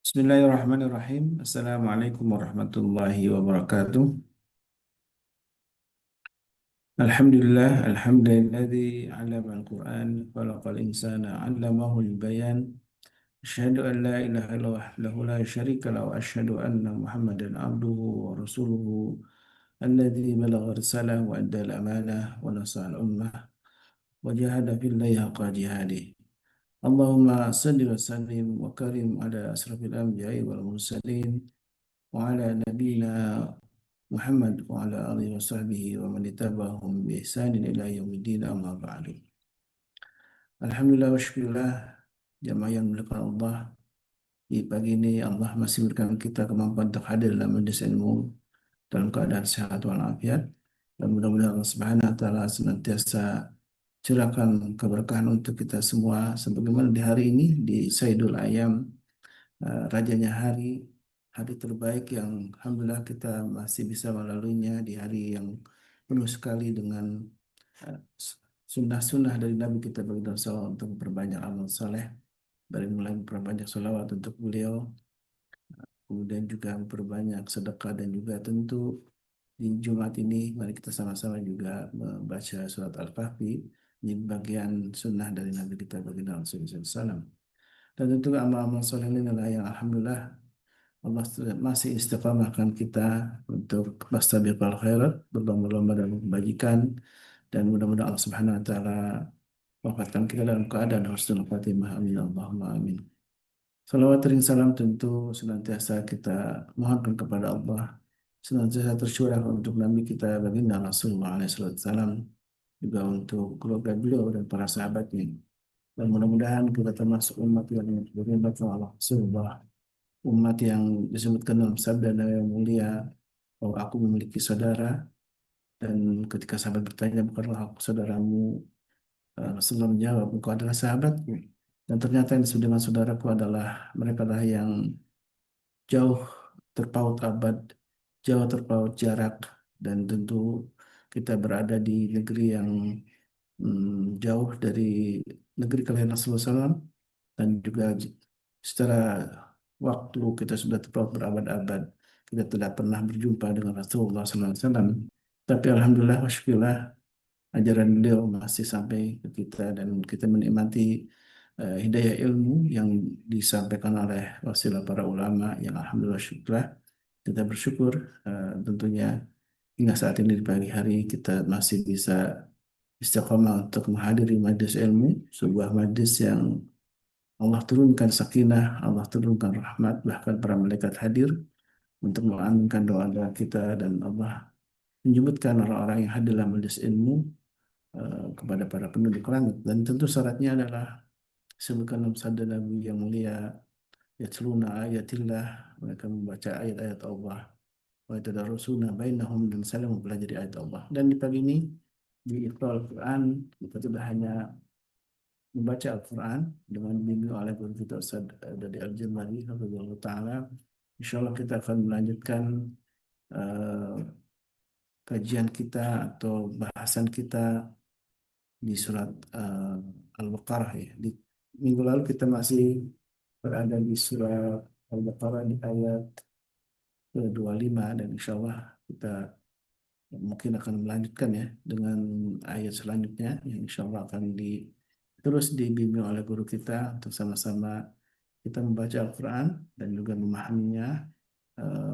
Bismillahirrahmanirrahim. Assalamualaikum warahmatullahi wabarakatuh. Alhamdulillah, alhamdulilladzi 'allama al-Qur'an, khalaqal insana 'allamahul bayan. Asyhadu an la ilaha illallah wahdahu la syarika lahu wa asyhadu anna Muhammadan 'abduhu wa rasuluhu alladzi balagha risalah wa adda al-amanah wa nasaha al-ummah wa jahada fillahi haqqa jihadih. Allahumma salli wa sallim wa karim ala asrafil anbiya'i wal mursalin وعلى نبينا محمد وعلى آله وصحبه ومن تبعهم بإحسان إلى يوم الدين أما بعد. Alhamdulillah wa syukurillah jamaah yang dimuliakan Allah, di pagi ini Allah masih berikan kita kemampuan untuk hadir dalam majelis ilmu dalam keadaan sehat walafiat, dan mudah-mudahan Allah Subhanahu wa taala senantiasa curahkan keberkahan untuk kita semua sebagaimana di hari ini di Saidul Ayam, rajanya hari terbaik yang alhamdulillah kita masih bisa melaluinya di hari yang penuh sekali dengan eh, sunnah-sunnah dari Nabi kita bagi SAW untuk memperbanyak amal soleh, dari mulai memperbanyak sholawat untuk beliau, kemudian juga memperbanyak sedekah, dan juga tentu di Jumat ini mari kita sama-sama juga membaca surat Al-Kahfi, ini bagian sunnah dari Nabi kita bagi SAW. Dan tentu amal-amal soleh ini adalah yang alhamdulillah Allah masih istiqamahkan kita untuk fastabiqul khairat, berlomba-lomba dalam kebajikan, dan mudah-mudahan Allah Subhanahu wa taala wafatkan kita dalam keadaan husnul khatimah. Amin Allahumma amin. Salawat dan salam tentu senantiasa kita mohonkan kepada Allah, senantiasa tercurah untuk Nabi kita baginda Rasulullah SAW, juga untuk keluarga beliau dan para sahabatnya. Dan mudah-mudahan kita termasuk umat yang beriman kepada Allah Rasulullah, umat yang disebutkan dalam sabda Nabi yang mulia bahwa aku memiliki saudara, dan ketika sahabat bertanya, bukanlah aku saudaramu? Rasulullah menjawab, engkau adalah sahabatku. Dan ternyata yang disebut dengan saudaraku adalah mereka lah yang jauh terpaut abad, jauh terpaut jarak, dan tentu kita berada di negeri yang jauh dari negeri kelahiran Rasulullah SAW, dan juga secara waktu kita sudah terpaut berabad-abad, kita tidak pernah berjumpa dengan Rasulullah SAW. Tapi alhamdulillah wa syukurillah ajaran beliau masih sampai ke kita, dan kita menikmati hidayah ilmu yang disampaikan oleh wasilah para ulama yang alhamdulillah syukurlah kita bersyukur, tentunya hingga saat ini di pagi hari kita masih bisa istiqomah untuk menghadiri majlis ilmu, sebuah majlis yang Allah turunkan sakinah, Allah turunkan rahmat, bahkan para malaikat hadir untuk mengaminkan doa-doa kita, dan Allah menyebutkan orang-orang yang hadir dalam majlis ilmu kepada para penduduk langit. Dan tentu syaratnya adalah sebutkan dalam sabda Nabi yang mulia, yatluna ayatillah, mereka membaca ayat-ayat Allah, wa yatadarusuna bainahum, dan saling mempelajari ayat Allah. Dan di pagi ini di Iqra Al-Quran kita tidak hanya membaca Al-Quran dengan bimbing oleh guru kita Ustaz Dadi Al-Jemari Hafizahullah Ta'ala. Insya Allah kita akan melanjutkan eh, kajian kita atau bahasan kita di surat Al-Baqarah ya. Di minggu lalu kita masih berada di surat Al-Baqarah di ayat ke-25, dan insya Allah kita mungkin akan melanjutkan ya dengan ayat selanjutnya yang insya Allah akan terus dibimbing oleh guru kita untuk sama-sama kita membaca Al-Quran dan juga memahaminya,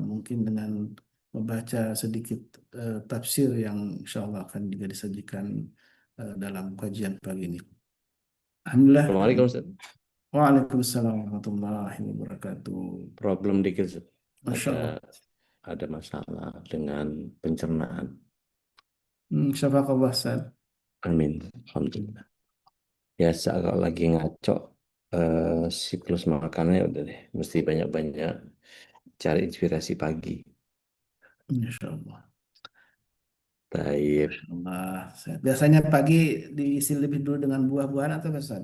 mungkin dengan membaca sedikit tafsir yang insya Allah akan juga disajikan dalam kajian pagi ini. Alhamdulillah. Assalamualaikum Ustaz. Waalaikumsalam warahmatullahi wabarakatuh. Problem dikit Ustaz. Masya Allah. Ada masalah dengan pencernaan. Syafakallah Ustaz. Amin. Alhamdulillah. Biasa kalau lagi ngaco siklus makannya udah deh. Mesti banyak-banyak cari inspirasi pagi. Insya Allah. Baik. Allah. Biasanya pagi diisi lebih dulu dengan buah-buahan atau Ustaz?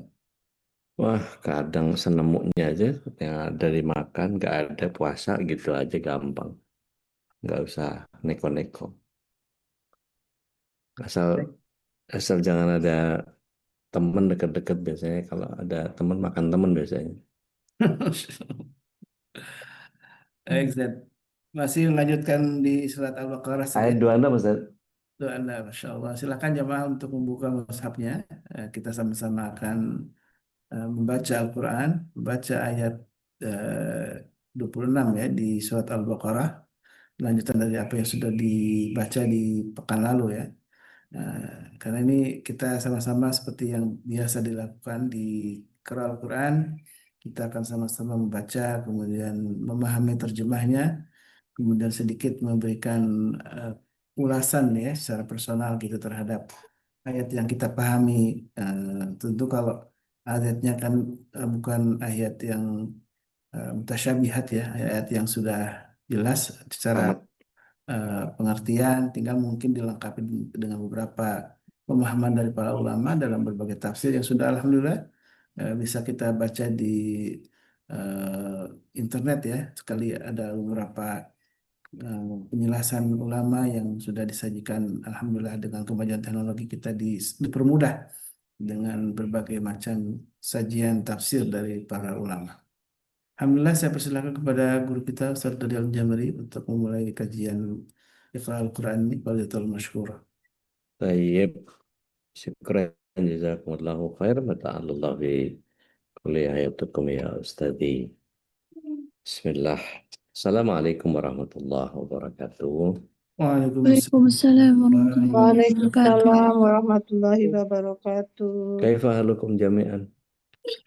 Wah, kadang senemuknya aja yang ada dimakan, nggak ada puasa gitu aja gampang. Nggak usah neko-neko. Asal asal jangan ada temen deket-deket biasanya. Kalau ada temen makan temen biasanya. Exact. Masih melanjutkan di surat Al-Baqarah saja. Ayat 26 Ustaz. Doa Anda, Masya Allah. Silakan jemaah untuk membuka mushafnya. Kita sama-sama akan membaca Al-Quran, membaca ayat 26 ya di surat Al-Baqarah. Lanjutan dari apa yang sudah dibaca di pekan lalu ya. Nah, karena ini kita sama-sama seperti yang biasa dilakukan di Qira Al-Quran, kita akan sama-sama membaca, kemudian memahami terjemahnya, kemudian sedikit memberikan ulasan ya secara personal gitu terhadap ayat yang kita pahami. Tentu kalau ayatnya kan bukan ayat yang mutasyabihat ya, ayat yang sudah jelas secara Amat. pengertian, tinggal mungkin dilengkapi dengan beberapa pemahaman dari para ulama dalam berbagai tafsir yang sudah alhamdulillah bisa kita baca di internet ya. Sekali ada beberapa penjelasan ulama yang sudah disajikan alhamdulillah dengan kemajuan teknologi kita dipermudah dengan berbagai macam sajian tafsir dari para ulama. Alhamdulillah saya persilakan kepada guru kita Ustaz Daniel Jamari untuk memulai kajian Iqra Al-Quran ini. Walillahi masykur. Tayyib. Syukran. Jazakumullahu khair. Mata'allallah bi kulli hayatukum ya Ustadi. Bismillah. Assalamualaikum warahmatullahi wabarakatuh. Waalaikumsalam Waalaikumsalam warahmatullahi warahmatullahi wabarakatuh. Waalaikumsalam warahmatullahi wabarakatuh. Kaifa halukum jami'an?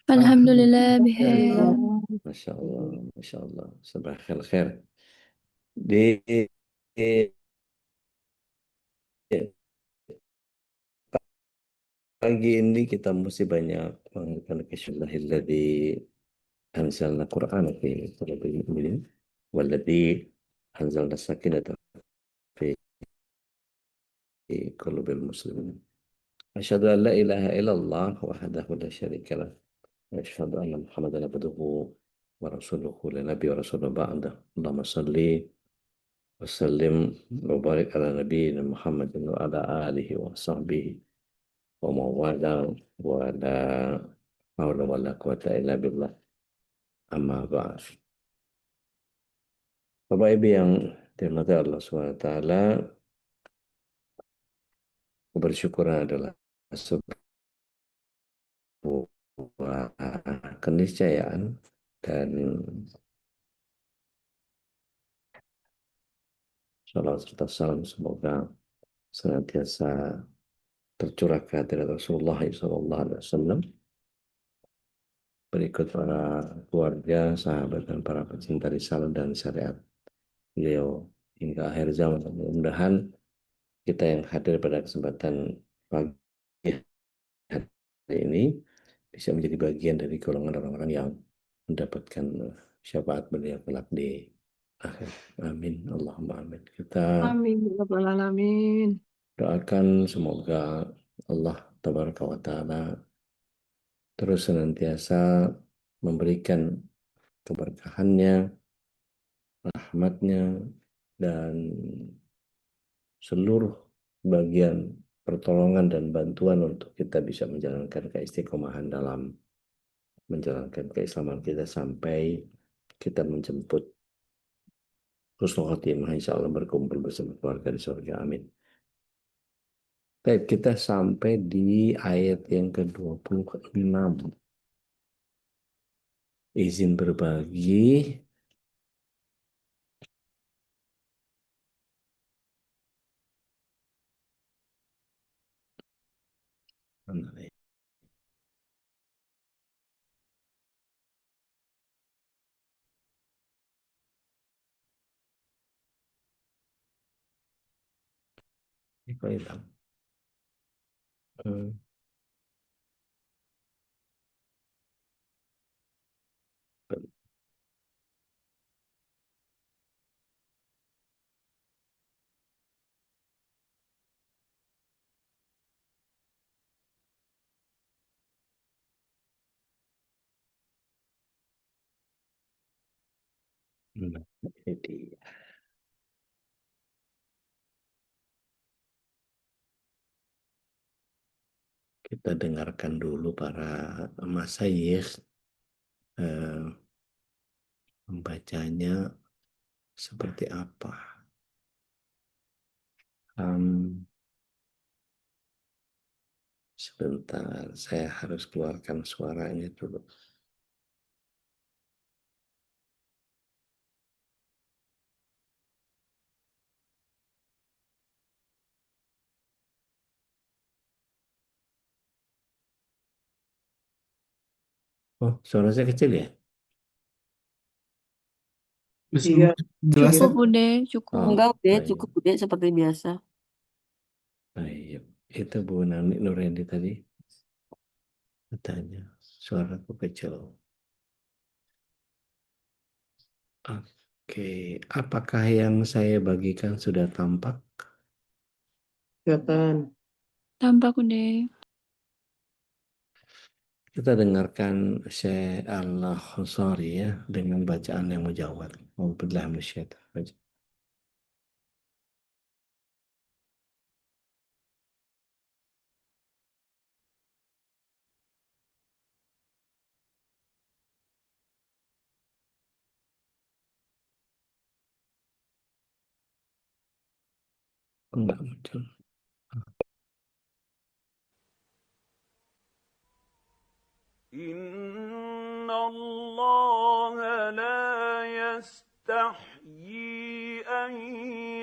Alhamdulillah wabarakatuh. bihair. Alhamdulillah. Masya Allah, Masya Allah. Sabah khair. Di pagi ini kita mesti banyak mengenalkan kesyallahilladzi anzalna Qur'an fi qulubil mu'minin walladzi anzalna sakinata fi qulubil muslimin. Asyhadu an la ilaha illallah wahdahu la syarika lah wa asyhadu anna Muhammadan abduhu wa rasuluhu la nabiy wa rasulun ba'da. Allahumma shalli wa sallim wa barik ala nabiyyina Muhammadin wa ala alihi wa sahbihi wa mawala wa la haula wa la quwata illa billah. Amma ba'd. Bapak Ibu yang dirahmati Allah SWT, kebersyukuran adalah sebuah keniscayaan dan salam serta salam semoga senantiasa tercurah ke hadirat Rasulullah SAW, berikut para keluarga, sahabat, dan para pecinta risalah dan syariat beliau hingga akhir zaman. Mudah-mudahan kita yang hadir pada kesempatan pagi hari ini bisa menjadi bagian dari golongan orang-orang yang mendapatkan syafaat beliau kelak di akhir. Amin. Allahumma amin. Kita Amin. Ya Rabbal Alamin. doakan semoga Allah Tabaraka wa Ta'ala terus senantiasa memberikan keberkahannya, rahmatnya, dan seluruh bagian pertolongan dan bantuan untuk kita bisa menjalankan keistiqomahan dalam menjalankan keislaman kita sampai kita menjemput husnul khotimah, insya Allah berkumpul bersama keluarga di surga. Amin. Baik, kita sampai di ayat yang ke-26. Izin berbagi. Mana nih? Ini kok hilang? Hmm. Nah, ini dia. Kita dengarkan dulu para masyayikh membacanya seperti apa? Um, Sebentar, saya harus keluarkan suaranya dulu. Oh, suara saya kecil ya? Iya, Jelas Cukup, ya? Bude, cukup. Oh, Enggak, udah baik. cukup udah seperti biasa. Baik. Itu Bu Nani Nurendi tadi katanya suaraku kecil. Oke, apakah yang saya bagikan sudah tampak? kelihatan. Tampak, Bude. Kita dengarkan Syekh Al-Khusari ya dengan bacaan yang mujawad. Alhamdulillah minasyaitonir rajim. Enggak muncul. إن الله لا يستحيي أن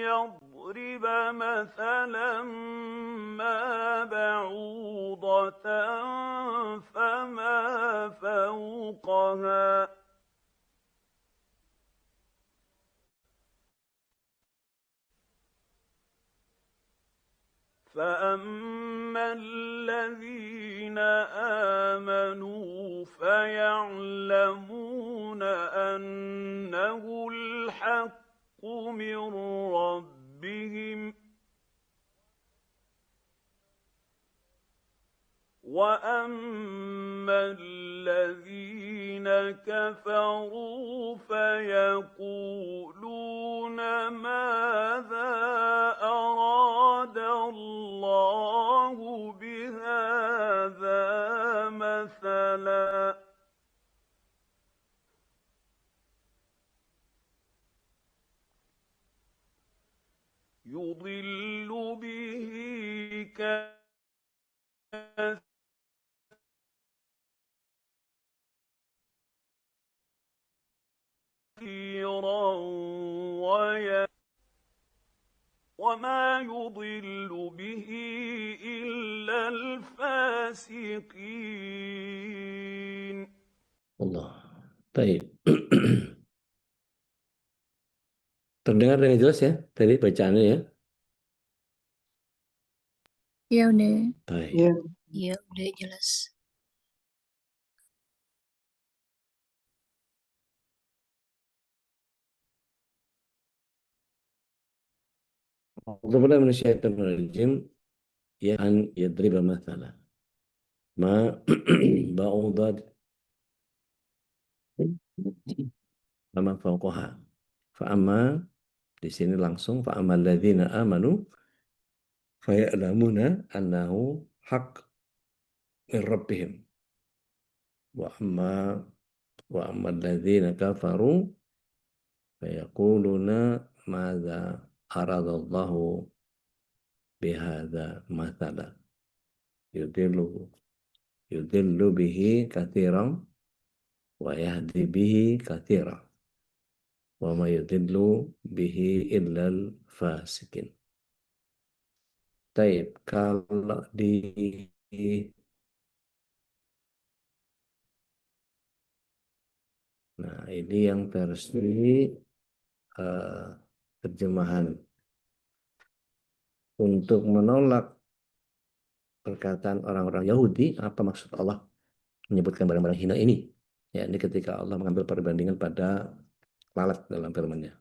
يضرب مثلا ما بعوضة فما فوقها فأما الذين آمنوا فيعلمون أنه الحق من ربهم وأما الذين كفروا فيقولون ماذا أراد الله بهذا مثلا يضل به كثيرا وما يضل به إلا الفاسقين. Allah. Baik. Terdengar dengan jelas ya tadi bacaannya ya? Iya, udah. Baik. Iya. Iya, udah jelas. Alhamdulillah minasyaitonir rajim ya an yadriba mathala ma ba'udat sama fauqaha. Fa'amma di sini langsung fa'amma alladzina amanu faya'lamuna annahu haq min rabbihim wa amma alladzina kafaru fayaquluna madza aradallahu bihadza mathala yudillu yudillu bihi katsiran wa yahdi bihi katsiran wa ma yudillu bihi illal fasikin. Taib, kalau di nah ini yang versi eh, terjemahan untuk menolak perkataan orang-orang Yahudi, apa maksud Allah menyebutkan barang-barang hina ini? Ya, ini ketika Allah mengambil perbandingan pada lalat dalam firman-Nya.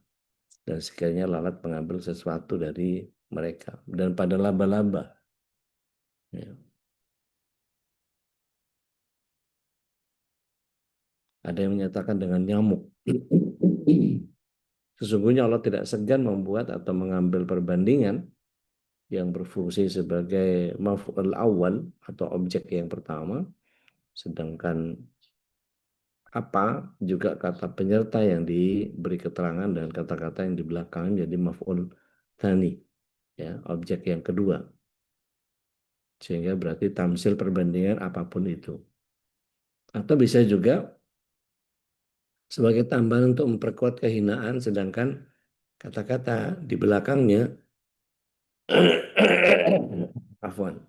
Dan sekiranya lalat mengambil sesuatu dari mereka. Dan pada laba-laba. Ya. Ada yang menyatakan dengan nyamuk. Sesungguhnya Allah tidak segan membuat atau mengambil perbandingan yang berfungsi sebagai maf'ul awal atau objek yang pertama, sedangkan apa juga kata penyerta yang diberi keterangan dan kata-kata yang di belakang jadi maf'ul tsani, ya, objek yang kedua. Sehingga berarti tamsil perbandingan apapun itu. Atau bisa juga sebagai tambahan untuk memperkuat kehinaan, sedangkan kata-kata di belakangnya afwan,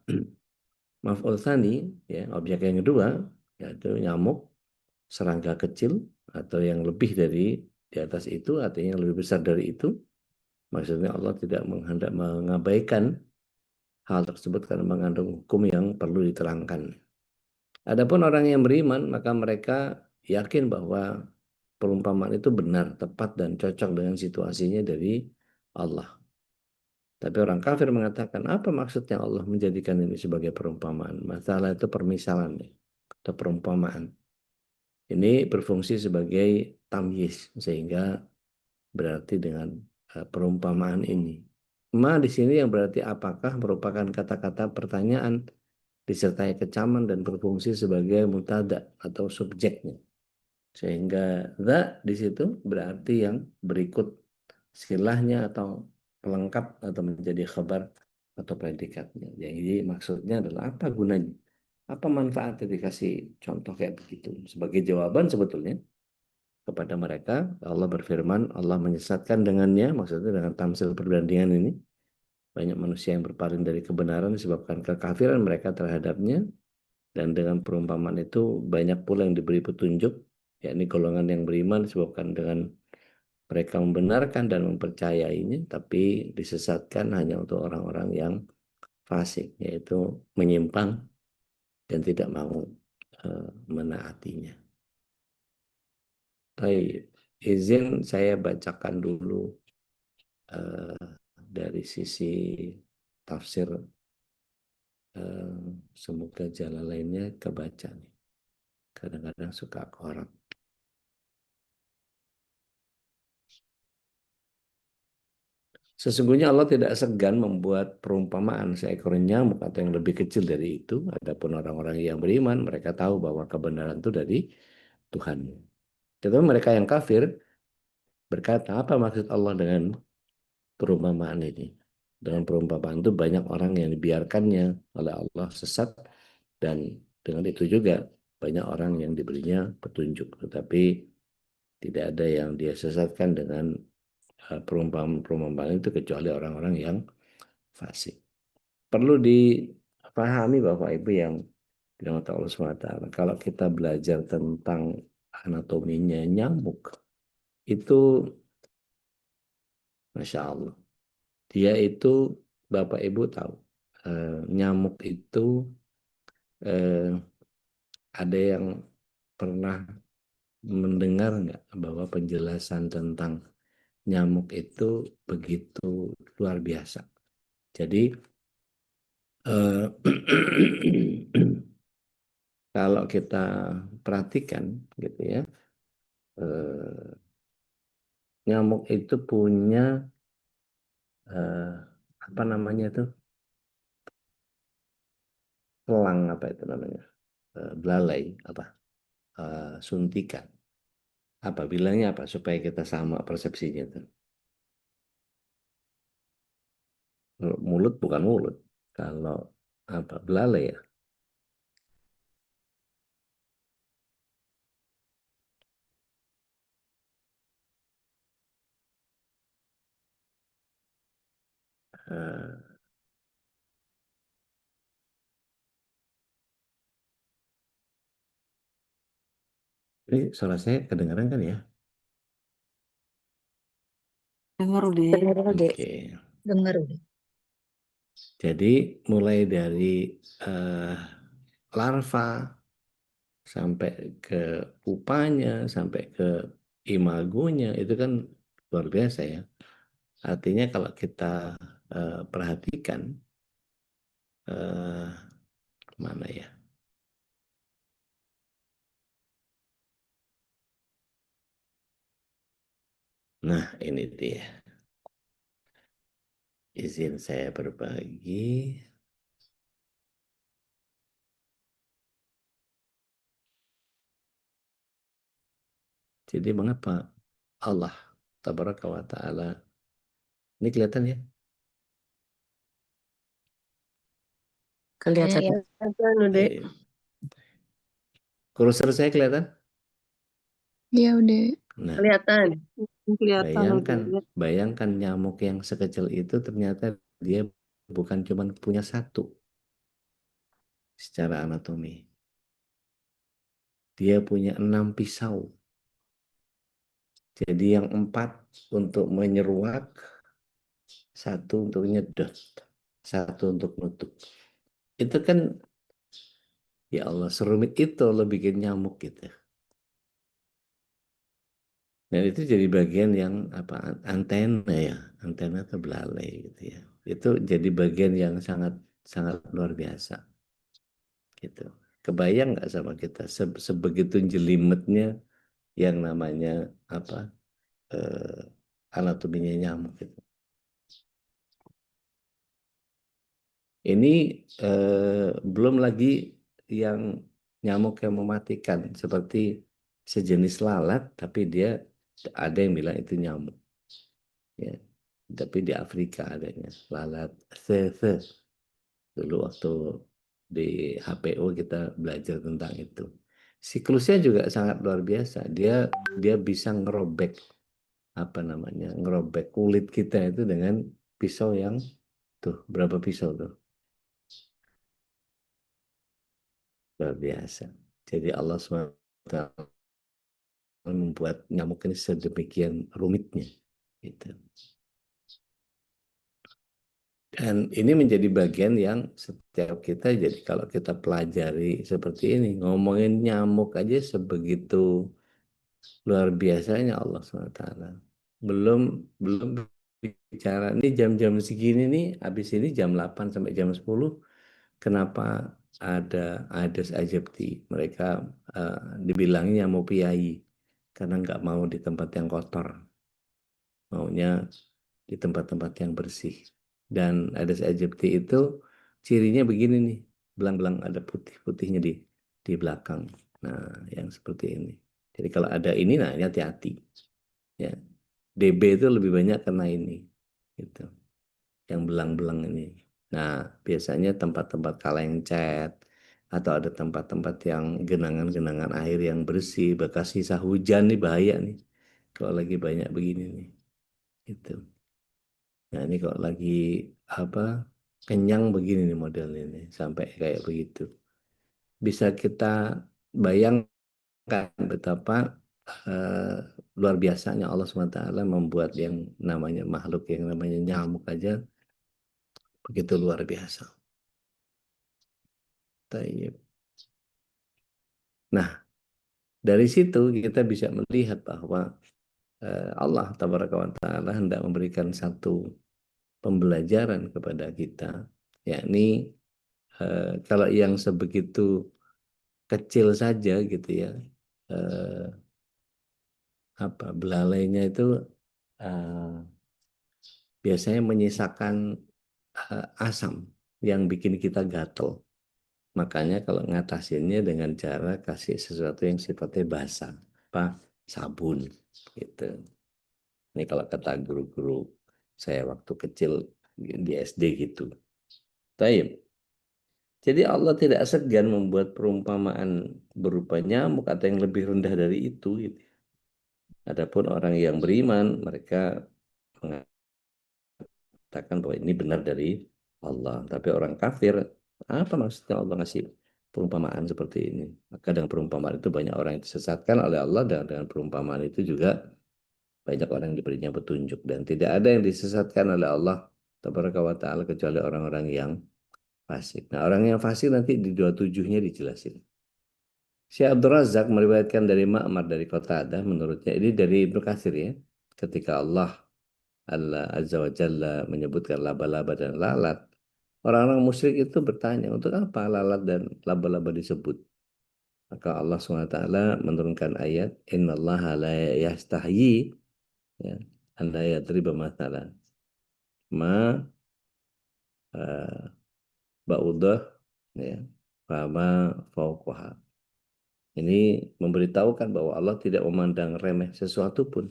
maf'ul tsani, ya, objek yang kedua yaitu nyamuk, serangga kecil atau yang lebih dari di atas itu, artinya yang lebih besar dari itu. Maksudnya Allah tidak menghendak mengabaikan hal tersebut karena mengandung hukum yang perlu diterangkan. Adapun orang yang beriman, maka mereka yakin bahwa perumpamaan itu benar, tepat, dan cocok dengan situasinya dari Allah. Tapi orang kafir mengatakan, apa maksudnya Allah menjadikan ini sebagai perumpamaan? Masalah itu permisalan atau perumpamaan. Ini berfungsi sebagai tamyiz, sehingga berarti dengan perumpamaan ini. Ma di sini yang berarti apakah merupakan kata-kata pertanyaan disertai kecaman dan berfungsi sebagai mutada atau subjeknya. Sehingga the di situ berarti yang berikut silahnya atau pelengkap atau menjadi khabar atau predikatnya. Jadi maksudnya adalah apa gunanya? Apa manfaatnya dikasih contoh kayak begitu? Sebagai jawaban sebetulnya kepada mereka, Allah berfirman, Allah menyesatkan dengannya, maksudnya dengan tamsil perbandingan ini, banyak manusia yang berpaling dari kebenaran disebabkan kekafiran mereka terhadapnya, dan dengan perumpamaan itu banyak pula yang diberi petunjuk, yakni golongan yang beriman disebabkan dengan mereka membenarkan dan mempercayainya, tapi disesatkan hanya untuk orang-orang yang fasik, yaitu menyimpang dan tidak mau menaatinya. Baik, izin saya bacakan dulu dari sisi tafsir, semoga jalan lainnya kebaca nih. Kadang-kadang suka korak. Sesungguhnya Allah tidak segan membuat perumpamaan seekor nyamuk atau yang lebih kecil dari itu. Adapun orang-orang yang beriman, mereka tahu bahwa kebenaran itu dari Tuhan. Tetapi mereka yang kafir berkata, apa maksud Allah dengan perumpamaan ini? Dengan perumpamaan itu banyak orang yang dibiarkannya oleh Allah sesat, dan dengan itu juga banyak orang yang diberinya petunjuk. Tetapi tidak ada yang dia sesatkan dengan perumpamaan-perumpamaan itu kecuali orang-orang yang fasik. Perlu dipahami Bapak Ibu yang dirahmati Allah SWT. Kalau kita belajar tentang anatominya nyamuk, itu Masya Allah. Dia itu, Bapak Ibu tahu, nyamuk itu ada yang pernah mendengar nggak bahwa penjelasan tentang nyamuk itu begitu luar biasa. Jadi kalau kita perhatikan gitu ya, nyamuk itu punya apa namanya itu, pelang, apa itu namanya, belalai, apa, suntikan, apa bilangnya apa supaya kita sama persepsinya itu. Mulut bukan mulut, kalau apa belalai ya. Eh, ini suara saya kedengaran kan ya? Dengar deh. Oke. Dengar udah. Jadi mulai dari eh, larva sampai ke pupanya, sampai ke imagonya, itu kan luar biasa ya. Artinya kalau kita perhatikan, eh, mana ya? Nah, ini dia. Izin saya berbagi. Jadi mengapa Allah Tabaraka wa Ta'ala, ini kelihatan ya? Kelihatan. Ya. Kelihatan, Dek. Baik. Kursor saya kelihatan? Iya, udah. Nah, Kelihatan. Kelihatan udah. bayangkan nyamuk yang sekecil itu ternyata dia bukan cuma punya satu secara anatomi. Dia punya 6 pisau. Jadi yang 4 untuk menyeruak, 1 untuk nyedot, 1 untuk nutup. Itu kan, ya Allah, serumit itu lo bikin nyamuk gitu. Dan itu jadi bagian yang apa, antena ya, antena atau belalai gitu ya. Itu jadi bagian yang sangat sangat luar biasa gitu. Kebayang nggak sama kita sebegitu jelimetnya yang namanya apa, anatominya nyamuk gitu. Ini belum lagi yang nyamuk yang mematikan seperti sejenis lalat, tapi dia ada yang bilang itu nyamuk. Ya. Tapi di Afrika adanya lalat the. Dulu waktu di HPO kita belajar tentang itu. Siklusnya juga sangat luar biasa. Dia bisa ngerobek apa namanya, ngerobek kulit kita itu dengan pisau yang tuh, berapa pisau tuh, luar biasa. Jadi Allah SWT membuat nyamuk ini sedemikian rumitnya gitu. Dan ini menjadi bagian yang setiap kita, jadi kalau kita pelajari seperti ini, ngomongin nyamuk aja sebegitu luar biasanya Allah SWT. Belum bicara, ini jam-jam segini nih, habis ini jam 8 sampai jam 10, kenapa ada Aedes aegypti? Mereka dibilangnya nyamuk piai, karena nggak mau di tempat yang kotor, maunya di tempat-tempat yang bersih. Dan Aedes aegypti itu cirinya begini nih, belang-belang ada putih-putihnya di belakang. Nah, yang seperti ini. Jadi kalau ada ini, nah ini hati-hati. Ya, DB itu lebih banyak karena ini, gitu. Yang belang-belang ini. Nah, biasanya tempat-tempat kaleng cat atau ada tempat-tempat yang genangan-genangan air yang bersih, bekas sisa hujan nih bahaya nih. Kalau lagi banyak begini nih, gitu. Nah, ini kalau lagi apa, kenyang begini nih modelnya ini, sampai kayak begitu. Bisa kita bayangkan betapa luar biasanya Allah SWT membuat yang namanya makhluk yang namanya nyamuk aja begitu luar biasa. Tayyib. Nah, dari situ kita bisa melihat bahwa Allah Tabaraka wa Ta'ala hendak memberikan satu pembelajaran kepada kita, yakni kalau yang sebegitu kecil saja gitu ya, apa, belalainya itu biasanya menyisakan asam yang bikin kita gatel. Makanya kalau ngatasinnya dengan cara kasih sesuatu yang sifatnya basah, apa, sabun gitu. Ini kalau kata guru-guru saya waktu kecil di SD gitu. Taib. Jadi Allah tidak segan membuat perumpamaan berupa nyamuk atau yang lebih rendah dari itu. Gitu. Adapun orang yang beriman, mereka mengatakan bahwa ini benar dari Allah. Tapi orang kafir, apa maksudnya Allah ngasih perumpamaan seperti ini? Maka dengan perumpamaan itu banyak orang yang disesatkan oleh Allah, dan dengan perumpamaan itu juga banyak orang yang diberinya petunjuk. Dan tidak ada yang disesatkan oleh Allah Tabaraka wa Ta'ala kecuali orang-orang yang fasik. Nah, orang yang fasik nanti di 27-nya dijelasin. Syekh Abdul Razak meriwayatkan dari Ma'mar dari Qatadah, menurutnya ini dari Ibnu Katsir ya. Ketika Allah Azza wa Jalla menyebutkan laba-laba dan lalat, orang-orang musyrik itu bertanya, untuk apa lalat dan laba-laba disebut? Maka Allah SWT menurunkan ayat, Innallaha la yastahyi, ya, an la yadriba mathalan ma ba'udah, ya, fama fauqaha. Ini memberitahukan bahwa Allah tidak memandang remeh sesuatu pun.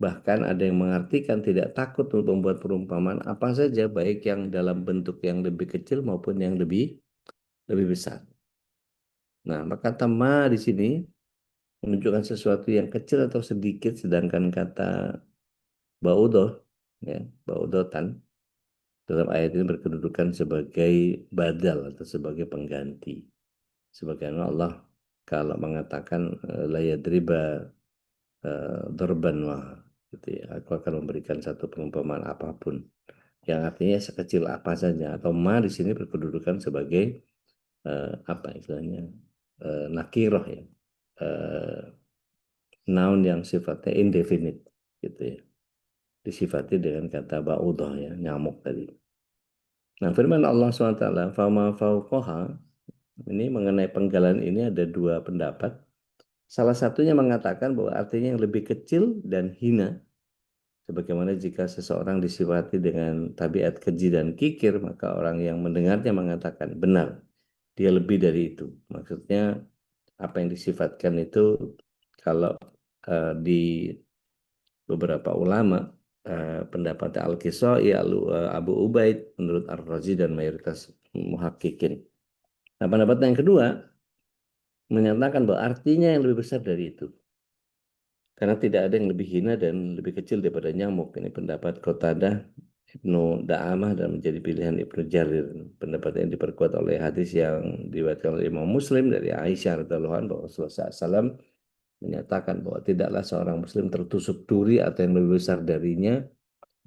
Bahkan ada yang mengartikan tidak takut untuk membuat perumpamaan apa saja, baik yang dalam bentuk yang lebih kecil maupun yang lebih besar. Nah, maka kata ma di sini menunjukkan sesuatu yang kecil atau sedikit, sedangkan kata ba'udoh, ya, ba'udotan, dalam ayat ini berkedudukan sebagai badal atau sebagai pengganti. Sebagaimana Allah kalau mengatakan la yadriba dorban wah, gitu ya, aku akan memberikan satu perumpamaan apapun, yang artinya sekecil apa saja. Atau ma di sini berkedudukan sebagai apa istilahnya, nakiroh ya, noun yang sifatnya indefinite, gitu ya, disifati dengan kata ba'udah ya, nyamuk tadi. Nah, firman Allah SWT, fama fauqoha, ini mengenai penggalan ini ada dua pendapat. Salah satunya mengatakan bahwa artinya yang lebih kecil dan hina. Sebagaimana jika seseorang disifati dengan tabiat keji dan kikir, maka orang yang mendengarnya mengatakan benar, dia lebih dari itu. Maksudnya apa yang disifatkan itu, kalau di beberapa ulama, pendapat Al-Kisai, Abu Ubaid, menurut Ar-Razi dan mayoritas muhakkikin. Nah, pendapat yang kedua menyatakan bahwa artinya yang lebih besar dari itu. Karena tidak ada yang lebih hina dan lebih kecil daripada nyamuk. Ini pendapat Qatadah, Ibnu Da'amah, dan menjadi pilihan Ibnu Jarir. Pendapat yang diperkuat oleh hadis yang diriwayatkan oleh Imam Muslim dari Aisyah radhiyallahu anha bahwa Rasulullah SAW menyatakan bahwa tidaklah seorang Muslim tertusuk duri atau yang lebih besar darinya,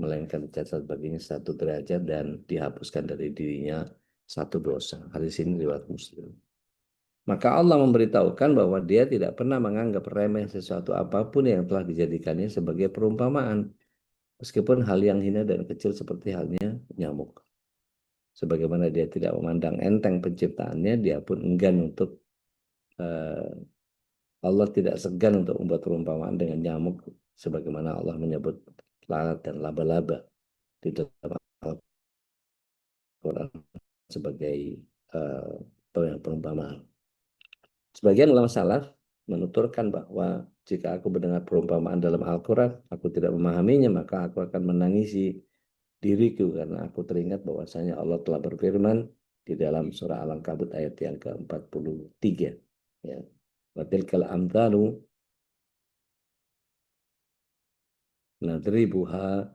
melainkan dicatat baginya satu derajat dan dihapuskan dari dirinya satu dosa. Hadis ini riwayat Muslim. Maka Allah memberitahukan bahwa dia tidak pernah menganggap remeh sesuatu apapun yang telah dijadikannya sebagai perumpamaan, meskipun hal yang hina dan kecil seperti halnya nyamuk. Sebagaimana dia tidak memandang enteng penciptaannya, dia pun enggan untuk Allah tidak segan untuk membuat perumpamaan dengan nyamuk, sebagaimana Allah menyebut lalat dan laba-laba di dalam Al-Quran sebagai perumpamaan. Sebagian ulama salaf menuturkan bahwa jika aku mendengar perumpamaan dalam Al-Quran, aku tidak memahaminya, maka aku akan menangisi diriku karena aku teringat bahwasanya Allah telah berfirman di dalam surah Al-Ankabut ayat yang ke-43. Ya. Wa tilkal amthalu nadribuha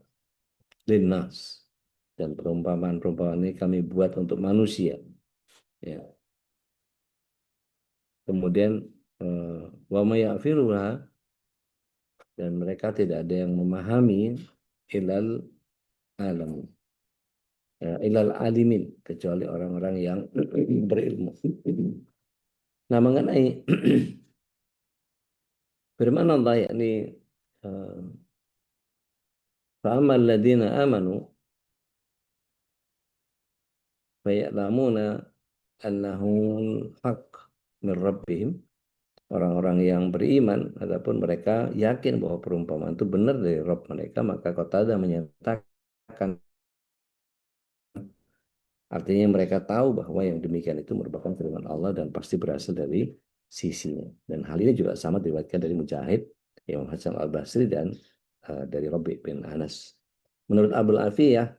linnas. Dan perumpamaan-perumpamaan ini kami buat untuk manusia. Ya. Kemudian wa may ya'firuha, dan mereka tidak ada yang memahami ilal alam, ilal alimin, kecuali orang-orang yang berilmu. Nah, mengenai firman Allah, yakni fa'amal ladina amanu faya'lamuna annahu haq min rabbihim, orang-orang yang beriman adapun mereka yakin bahwa perumpamaan itu benar dari Rabb mereka, maka Qatadah menyatakan artinya mereka tahu bahwa yang demikian itu merupakan firman Allah dan pasti berasal dari sisinya. Dan hal ini juga sama diriwayatkan dari Mujahid, Imam Hasan al-Basri, dan dari Rabi' bin Anas. Menurut Abul Afiyah,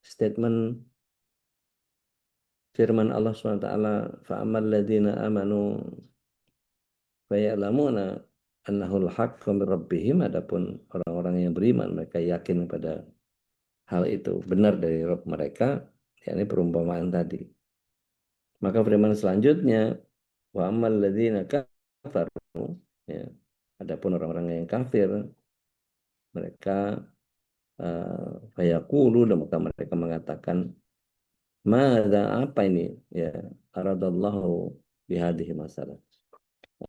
statement firman Allah SWT, fa'amal ladina amanu faya'lamuna annahul haqqu min rabbihim, adapun orang-orang yang beriman mereka yakin pada hal itu benar dari Rabb mereka, yakni perumpamaan tadi. Maka firman selanjutnya, wa ammal ladzina kafaru, ya, adapun orang-orang yang kafir, mereka fayaqulu, dan maka mereka mengatakan, madza, apa ini, ya, aradallahu bihadhihi masalah.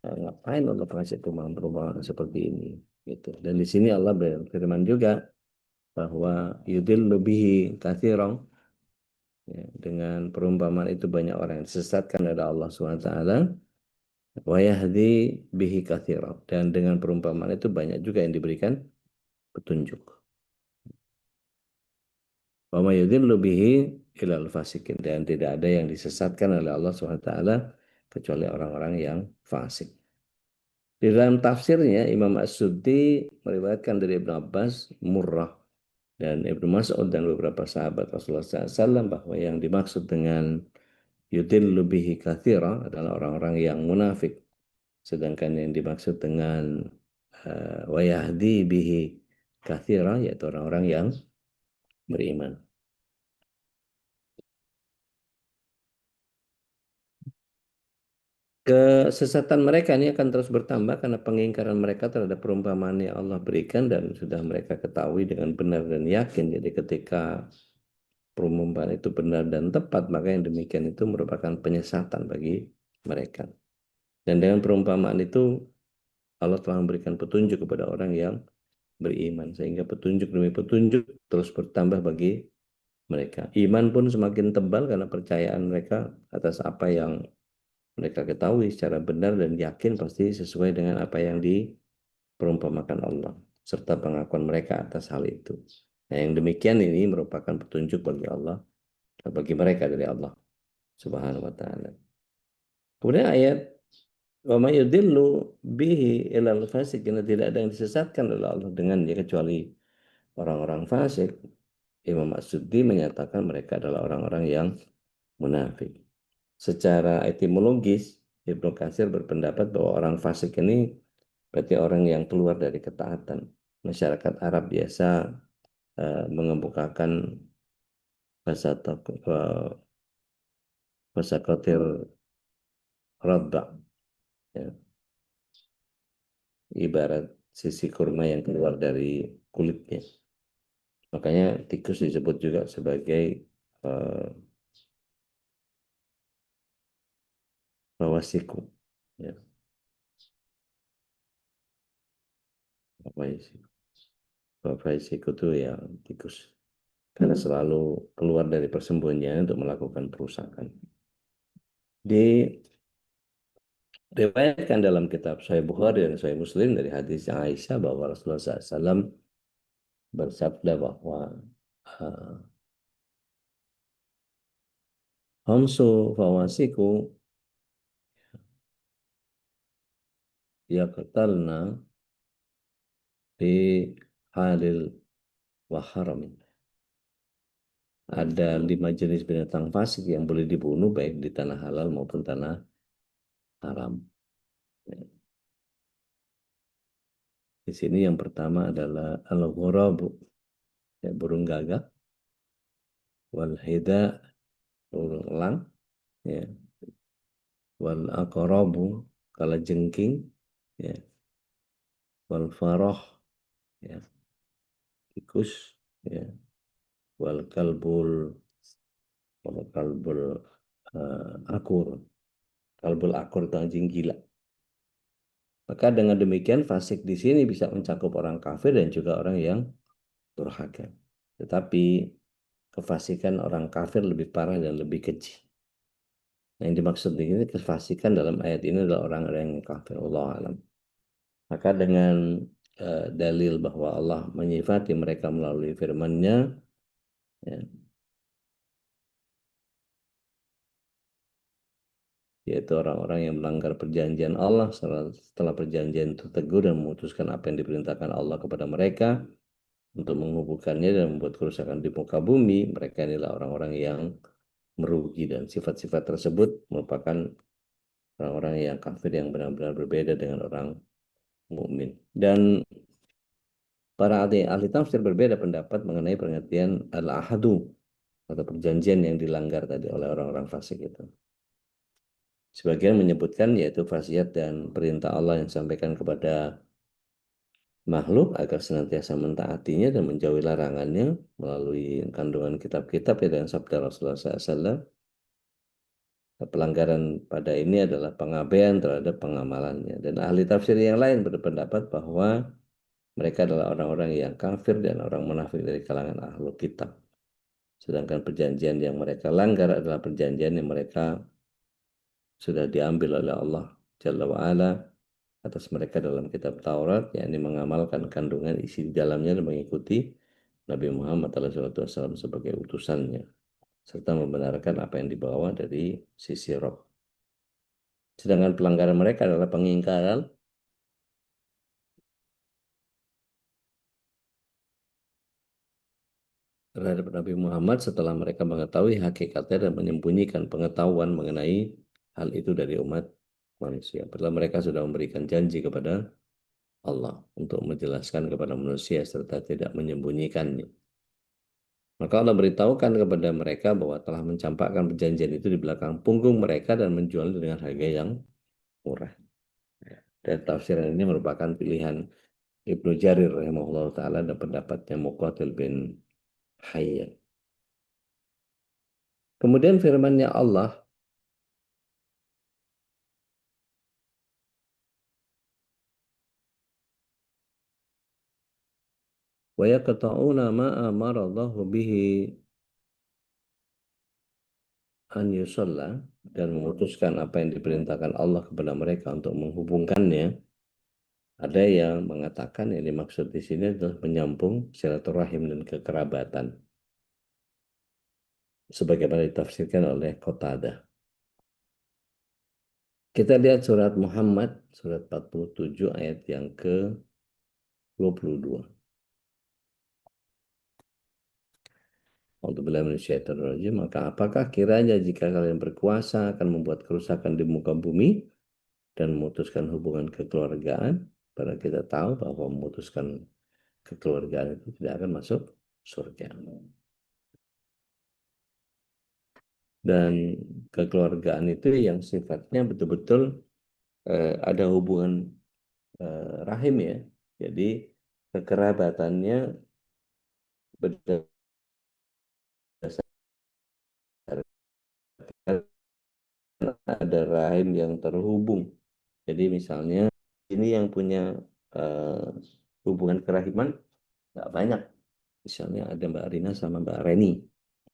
Ngapain Allah kasih perumpamaan seperti ini, gitu. Dan di sini Allah berfirman juga bahwa yudillu bihi katsiran, ya, dengan perumpamaan itu banyak orang yang disesatkan oleh Allah SWT, wa yahdi bihi katsiran, dan dengan perumpamaan itu banyak juga yang diberikan petunjuk. Wa may yudillu bihi ilal fasikin, dan tidak ada yang disesatkan oleh Allah SWT kecuali orang-orang yang fasik. Di dalam tafsirnya Imam As-Suddi meriwayatkan dari Ibnu Abbas, Murrah, dan Ibnu Mas'ud dan beberapa sahabat Rasulullah SAW bahwa yang dimaksud dengan yudillu bihi katsira adalah orang-orang yang munafik. Sedangkan yang dimaksud dengan wa yahdi bihi katsira yaitu orang-orang yang beriman. Kesesatan mereka ini akan terus bertambah karena pengingkaran mereka terhadap perumpamaan yang Allah berikan dan sudah mereka ketahui dengan benar dan yakin. Jadi ketika perumpamaan itu benar dan tepat, maka yang demikian itu merupakan penyesatan bagi mereka. Dan dengan perumpamaan itu Allah telah memberikan petunjuk kepada orang yang beriman, sehingga petunjuk demi petunjuk terus bertambah bagi mereka. Iman pun semakin tebal karena percayaan mereka atas apa yang mereka ketahui secara benar dan yakin pasti sesuai dengan apa yang diperumpamakan Allah, serta pengakuan mereka atas hal itu. Nah, yang demikian ini merupakan petunjuk bagi Allah, bagi mereka dari Allah Subhanahu wa taala. Kemudian ayat wa may yudillu bihi ilal fasiqin, tidak ada yang disesatkan oleh Allah dengannya kecuali orang-orang fasik. Imam As-Suddi menyatakan mereka adalah orang-orang yang munafik. Secara etimologis, Ibnu Katsir berpendapat bahwa orang fasik ini berarti orang yang keluar dari ketaatan. Masyarakat Arab biasa mengemukakan bahasa bahasa kotir radba, ya. Ibarat sisi kurma yang keluar dari kulitnya. Makanya tikus disebut juga sebagai bawasiku, ya. Bawasiku itu ya tikus, karena selalu keluar dari persembunyian untuk melakukan perusakan. Diriwayatkan dalam kitab Sahih Bukhari dan Sahih Muslim dari hadis Aisyah bahwa Rasulullah SAW bersabda bahwa Hamsu fawasiku yaqtalna di halil wa haramin. Ada 5 jenis binatang fasik yang boleh dibunuh baik di tanah halal maupun tanah haram. Di sini yang pertama adalah al-ghurabu, ya, burung gagak, wal hida, burung elang, ya, wal aqrabu, kalajengking, ya, wal farah, ya, tikus, ya, wal kalbul akur. Kalbul akur itu anjing gila. Maka dengan demikian fasik di sini bisa mencakup orang kafir dan juga orang yang durhaka. Tetapi kefasikan orang kafir lebih parah dan lebih keji. Yang dimaksud ini kefasikan dalam ayat ini adalah orang-orang yang kafir. Allah alam. Maka dengan dalil bahwa Allah menyifati mereka melalui firman-Nya, ya, yaitu orang-orang yang melanggar perjanjian Allah setelah perjanjian itu teguh dan memutuskan apa yang diperintahkan Allah kepada mereka untuk menghubungkannya dan membuat kerusakan di muka bumi. Mereka inilah orang-orang yang merugi, dan sifat-sifat tersebut merupakan orang-orang yang kafir yang benar-benar berbeda dengan orang mukmin. Dan para ahli tafsir berbeda pendapat mengenai pengertian al-ahadu atau perjanjian yang dilanggar tadi oleh orang-orang fasik itu. Sebagian menyebutkan yaitu wasiat dan perintah Allah yang disampaikan kepada makhluk agar senantiasa mentaatinya dan menjauhi larangannya melalui kandungan kitab-kitab ya, dan sabda Rasulullah SAW. Pelanggaran pada ini adalah pengabaian terhadap pengamalannya. Dan ahli tafsir yang lain berpendapat bahwa mereka adalah orang-orang yang kafir dan orang munafik dari kalangan ahlu kitab. Sedangkan perjanjian yang mereka langgar adalah perjanjian yang mereka sudah diambil oleh Allah Jalla wa'ala atas mereka dalam kitab Taurat, yakni mengamalkan kandungan isi di dalamnya dan mengikuti Nabi Muhammad SAW sebagai utusannya, serta membenarkan apa yang dibawa dari sisi roh. Sedangkan pelanggaran mereka adalah pengingkaran terhadap Nabi Muhammad setelah mereka mengetahui hakikatnya dan menyembunyikan pengetahuan mengenai hal itu dari umat manusia. Padahal mereka sudah memberikan janji kepada Allah untuk menjelaskan kepada manusia serta tidak menyembunyikannya. Maka Allah beritahukan kepada mereka bahwa telah mencampakkan perjanjian itu di belakang punggung mereka dan menjualnya dengan harga yang murah. Dan tafsiran ini merupakan pilihan Ibnu Jarir rahimahullah ta'ala dan pendapatnya Muqatil bin Hayyan. Kemudian firman-Nya Allah, wa yaqta'una ma amara Allahu bihi an yusalla, dan memutuskan apa yang diperintahkan Allah kepada mereka untuk menghubungkannya. Ada yang mengatakan yang dimaksud di sini adalah menyambung silaturahim dan kekerabatan, sebagaimana ditafsirkan oleh Qatadah. Kita lihat surat Muhammad, surat 47 ayat yang ke-22. Maka apakah kiranya jika kalian berkuasa akan membuat kerusakan di muka bumi dan memutuskan hubungan kekeluargaan? Padahal kita tahu bahwa memutuskan kekeluargaan itu tidak akan masuk surga. Dan kekeluargaan itu yang sifatnya betul-betul ada hubungan rahim ya. Jadi kekerabatannya berdasarkan ada rahim yang terhubung. Jadi misalnya ini yang punya hubungan kerahiman nggak banyak. Misalnya ada Mbak Rina sama Mbak Reni.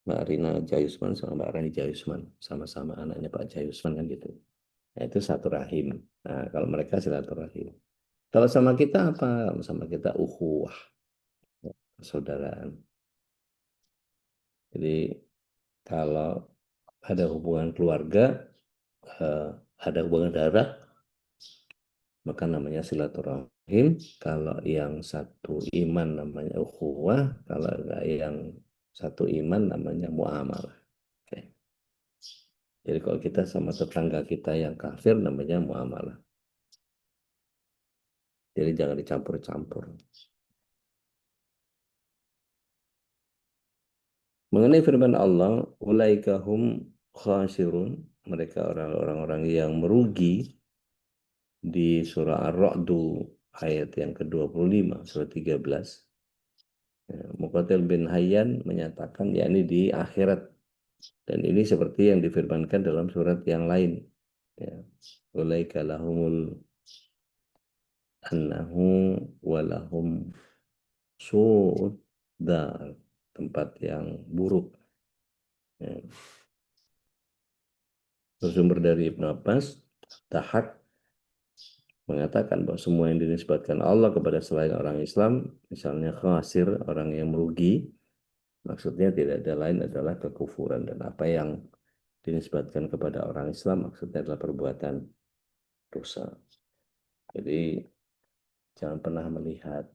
Mbak Rina Jayusman sama Mbak Reni Jayusman. Sama-sama anaknya Pak Jayusman kan gitu. Nah, itu satu rahim. Nah, kalau mereka silaturahim. Kalau sama kita apa? Sama kita ukhuwah. Persaudaraan. Jadi kalau ada hubungan keluarga, ada hubungan darah, maka namanya silaturahim. Kalau yang satu iman namanya ukhuwah, kalau yang satu iman namanya muamalah. Oke. Jadi kalau kita sama tetangga kita yang kafir namanya muamalah. Jadi jangan dicampur-campur. Mengenai firman Allah, ulaika hum khasirun, mereka orang-orang yang merugi, di surah Ar-Ra'du ayat yang ke-25, surah 13. Muqatil bin Hayyan menyatakan yakni di akhirat. Dan ini seperti yang difirmankan dalam surat yang lain. Ya. Ulaika lahumul annahu walahum su'ud dar, tempat yang buruk. Ya. Bersumber dari Ibnu Abbas, Tahak mengatakan bahwa semua yang dinisbatkan Allah kepada selain orang Islam, misalnya khasir, orang yang merugi, maksudnya tidak ada lain adalah kekufuran. Dan apa yang dinisbatkan kepada orang Islam maksudnya adalah perbuatan dosa. Jadi jangan pernah melihat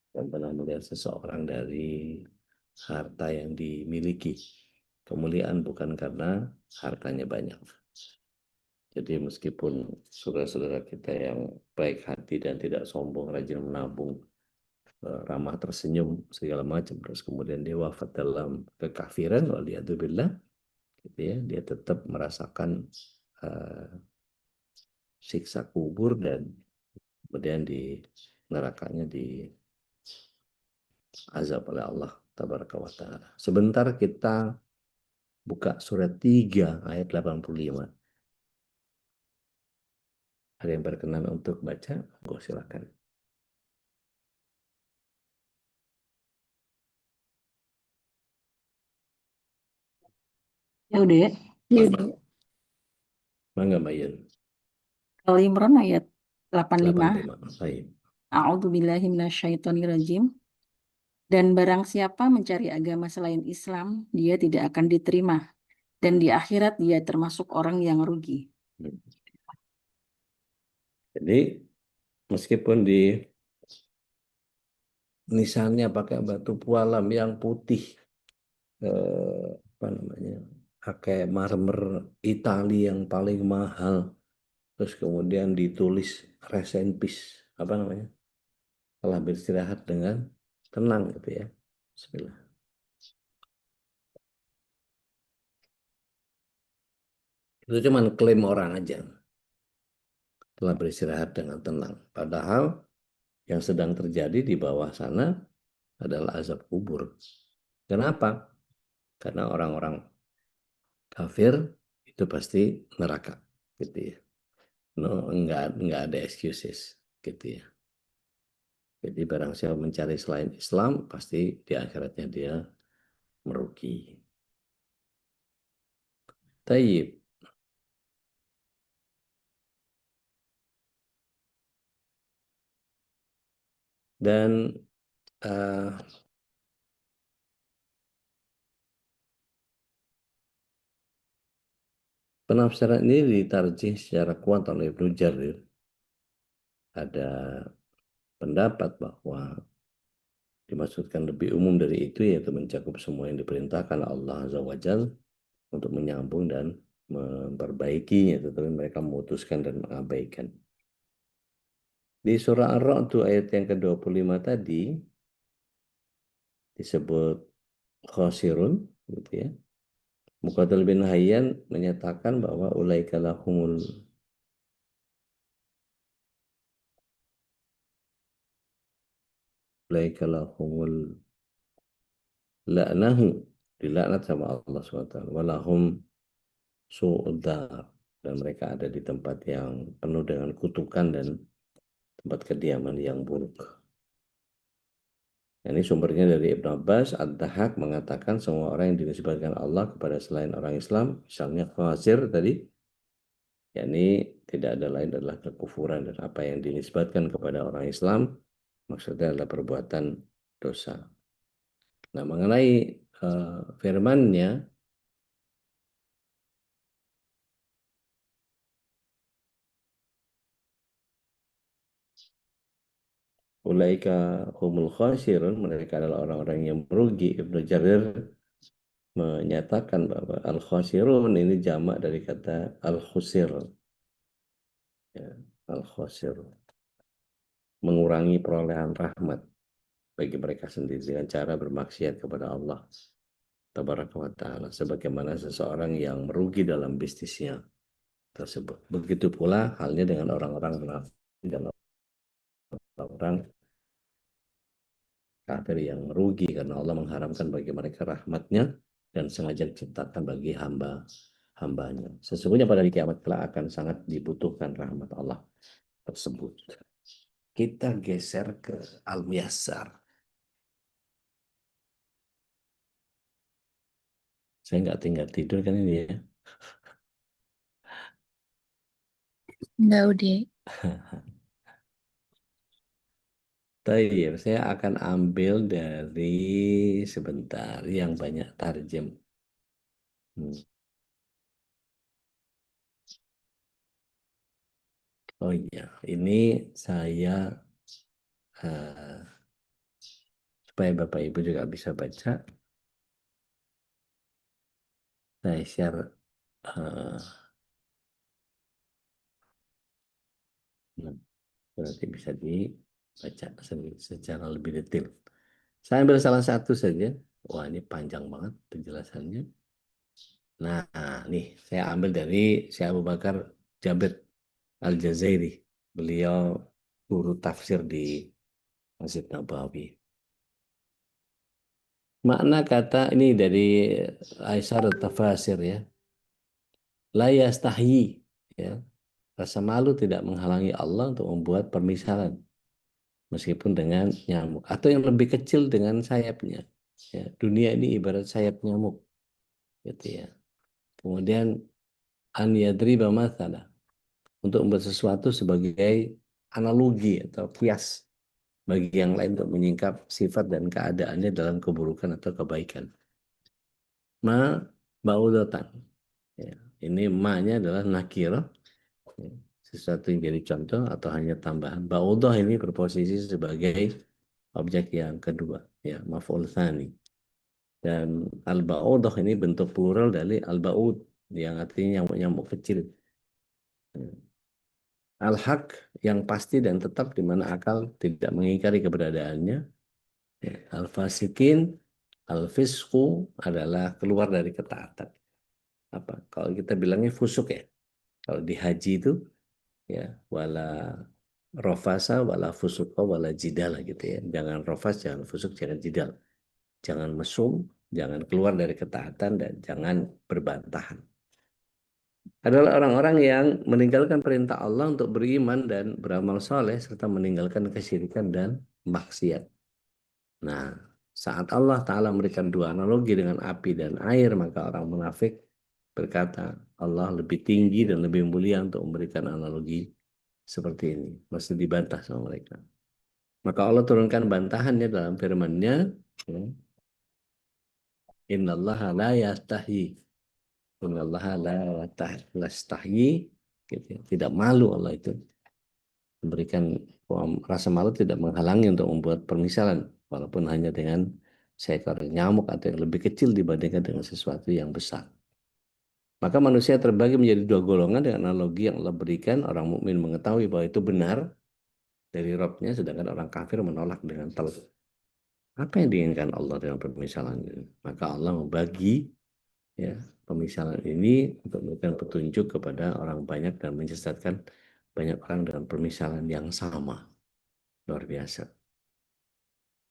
jangan pernah melihat seseorang dari harta yang dimiliki. Kemuliaan bukan karena hartanya banyak. Jadi meskipun saudara-saudara kita yang baik hati dan tidak sombong, rajin menabung, ramah tersenyum, segala macam, terus kemudian dia wafat dalam kekafiran, waliyadzubillah, gitu ya, dia tetap merasakan siksa kubur dan kemudian di nerakanya di azab oleh Allah tabaraka wa ta'ala. Sebentar kita buka surat 3 ayat 85. Ada yang berkenan untuk baca? Go, silakan. Ya udah ya. Ya udah. Mangga Mayun. Al-Imran ayat 85. 85. Baik. A'udzubillahi minasyaitonirrajim. Dan barang siapa mencari agama selain Islam, dia tidak akan diterima. Dan di akhirat dia termasuk orang yang rugi. Jadi meskipun di misalnya pakai batu pualam yang putih, apa namanya, pakai marmer Itali yang paling mahal, terus kemudian ditulis rest in peace, apa namanya, telah beristirahat dengan tenang gitu ya. Bismillah. Itu cuma klaim orang aja, telah beristirahat dengan tenang. Padahal yang sedang terjadi di bawah sana adalah azab kubur. Kenapa? Karena orang-orang kafir itu pasti neraka, gitu ya. No, enggak ada excuses, gitu ya. Jadi barang siapa mencari selain Islam, pasti di akhiratnya dia merugi. Tayyib. Dan penafsiran ini ditarjih secara kuat oleh Ibnu Jarir. Ada pendapat bahwa dimaksudkan lebih umum dari itu, yaitu mencakup semua yang diperintahkan Allah Azza wa Jalla untuk menyambung dan memperbaikinya, tetapi mereka memutuskan dan mengabaikan. Di surah Ar-Ra'd ayat yang ke-25 tadi disebut khosirun, gitu ya. Muqatil bin Hayyan menyatakan bahwa ulaika lahumul la'nahu, dilaknat sama Allah SWT, walahum su'udar, dan mereka ada di tempat yang penuh dengan kutukan dan tempat kediaman yang buruk. Ini sumbernya dari Ibnu Abbas. Ad-Dahhak mengatakan semua orang yang dinisbatkan Allah kepada selain orang Islam, misalnya khasir tadi, yakni tidak ada lain adalah kekufuran, dan apa yang dinisbatkan kepada orang Islam maksudnya adalah perbuatan dosa. Nah, mengenai firman-Nya, ulaika humul khasirun, mereka adalah orang-orang yang merugi. Ibnu Jarir menyatakan bahwa al-khasirun ini jamak dari kata al-khusir. Ya, al-khasir, mengurangi perolehan rahmat bagi mereka sendiri dengan cara bermaksiat kepada Allah Tabaraka wa Ta'ala, sebagaimana seseorang yang merugi dalam bisnisnya tersebut. Begitu pula halnya dengan orang-orang munafik dan orang kafir yang merugi karena Allah mengharamkan bagi mereka rahmatnya dan sengaja diciptakan bagi hambanya. Sesungguhnya pada hari kiamat kelak akan sangat dibutuhkan rahmat Allah tersebut. Kita geser ke Al-Muyassar. Saya nggak tinggal tidur kan ini ya. Enggak, udah. Tayyib, saya akan ambil dari sebentar yang banyak tarjem. Oh iya, ini saya supaya Bapak Ibu juga bisa baca, saya share berarti bisa dibaca secara lebih detail. Saya ambil salah satu saja. Wah, ini panjang banget penjelasannya. Nah, nih saya ambil dari Syekh Abu Bakar Jabir Al-Jazairi. Beliau guru tafsir di Masjid Nabawi. Makna kata ini dari Aisyah Tafasir ya. La yastahyi, ya. Rasa malu tidak menghalangi Allah untuk membuat permisalan meskipun dengan nyamuk atau yang lebih kecil dengan sayapnya. Ya, dunia ini ibarat sayap nyamuk, gitu ya. Kemudian an yadriba mathala, untuk membuat sesuatu sebagai analogi atau kias bagi yang lain untuk menyingkap sifat dan keadaannya dalam keburukan atau kebaikan. Ma ba'udatan, Ya, ini ma-nya adalah nakirah, ya, sesuatu yang jadi contoh atau hanya tambahan. Ba'udah ini berposisi sebagai objek yang kedua, ya, maf'ul tsani. Dan al-ba'udah ini bentuk plural dari al-ba'ud yang artinya nyamuk-nyamuk kecil. Al-haq yang pasti dan tetap di mana akal tidak mengingkari keberadaannya. Ya, al-fasikin, al-fisqu adalah keluar dari ketaatan. Apa? Kalau kita bilangnya fusuk ya. Kalau di haji itu ya wala rofasa wala fusuqa wala jidal gitu ya. Jangan rofas, jangan fusuk, jangan jidal. Jangan mesum, jangan keluar dari ketaatan dan jangan berbantahan. Adalah orang-orang yang meninggalkan perintah Allah untuk beriman dan beramal soleh serta meninggalkan kesyirikan dan maksiat. Nah, saat Allah Ta'ala memberikan dua analogi dengan api dan air, maka orang munafik berkata, Allah lebih tinggi dan lebih mulia untuk memberikan analogi seperti ini. Mesti dibantah sama mereka. Maka Allah turunkan bantahannya dalam firman-Nya, ya, Innallaha la yastahi. Innallaha la yastahi. Gitu ya. Tidak malu Allah itu. Memberikan rasa malu tidak menghalangi untuk membuat permisalan. Walaupun hanya dengan seekor nyamuk atau yang lebih kecil dibandingkan dengan sesuatu yang besar. Maka manusia terbagi menjadi dua golongan dengan analogi yang Allah berikan. Orang mukmin mengetahui bahwa itu benar dari Rabb-nya, sedangkan orang kafir menolak dengan telak. Apa yang diinginkan Allah dengan permisalan ini? Maka Allah membagi ya pemisalan ini untuk memberikan petunjuk kepada orang banyak dan menyesatkan banyak orang dengan permisalan yang sama. Luar biasa.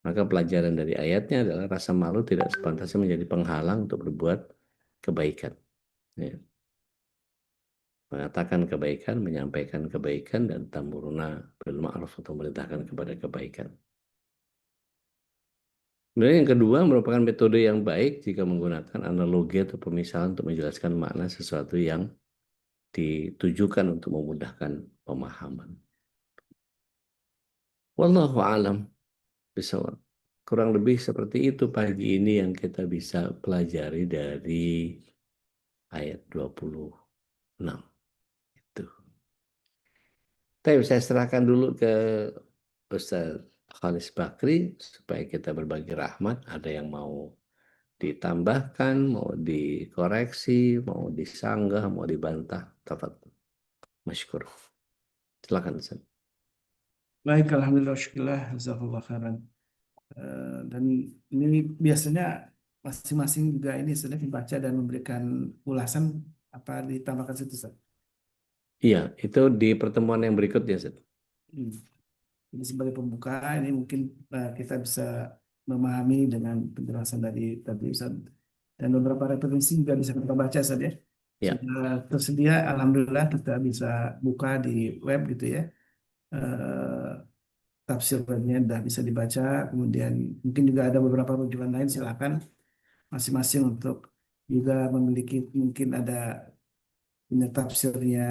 Maka pelajaran dari ayatnya adalah rasa malu tidak sepantasnya menjadi penghalang untuk berbuat kebaikan. Ya. Mengatakan kebaikan, menyampaikan kebaikan, dan tamuruna bil ma'ruf atau memerintahkan kepada kebaikan. Kemudian yang kedua merupakan metode yang baik jika menggunakan analogi atau pemisalan untuk menjelaskan makna sesuatu yang ditujukan untuk memudahkan pemahaman. Wallahu a'lam bishawab. Kurang lebih seperti itu pagi ini yang kita bisa pelajari dari ayat 26. Itu. Tapi saya serahkan dulu ke Ustaz Khalis Bakri supaya kita berbagi rahmat. Ada yang mau ditambahkan, mau dikoreksi, mau disanggah, mau dibantah. Tafadhol. Masykur. Silakan Ustaz. Baik, alhamdulillah, syukurlah, jazakallah khairan. Dan ini biasanya masing-masing juga ini sudah membaca dan memberikan ulasan apa ditambahkan situ, Ustaz. Iya, itu di pertemuan yang berikutnya, Ustaz. Jadi sebagai pembuka ini mungkin kita bisa memahami dengan penjelasan dari tadi Ustaz. Dan beberapa referensi juga bisa kita baca saja. Ya. Sudah tersedia, alhamdulillah kita bisa buka di web gitu ya. Tafsirnya sudah bisa dibaca. Kemudian mungkin juga ada beberapa rujukan lain, silakan masing-masing untuk juga memiliki, mungkin ada punya tafsirnya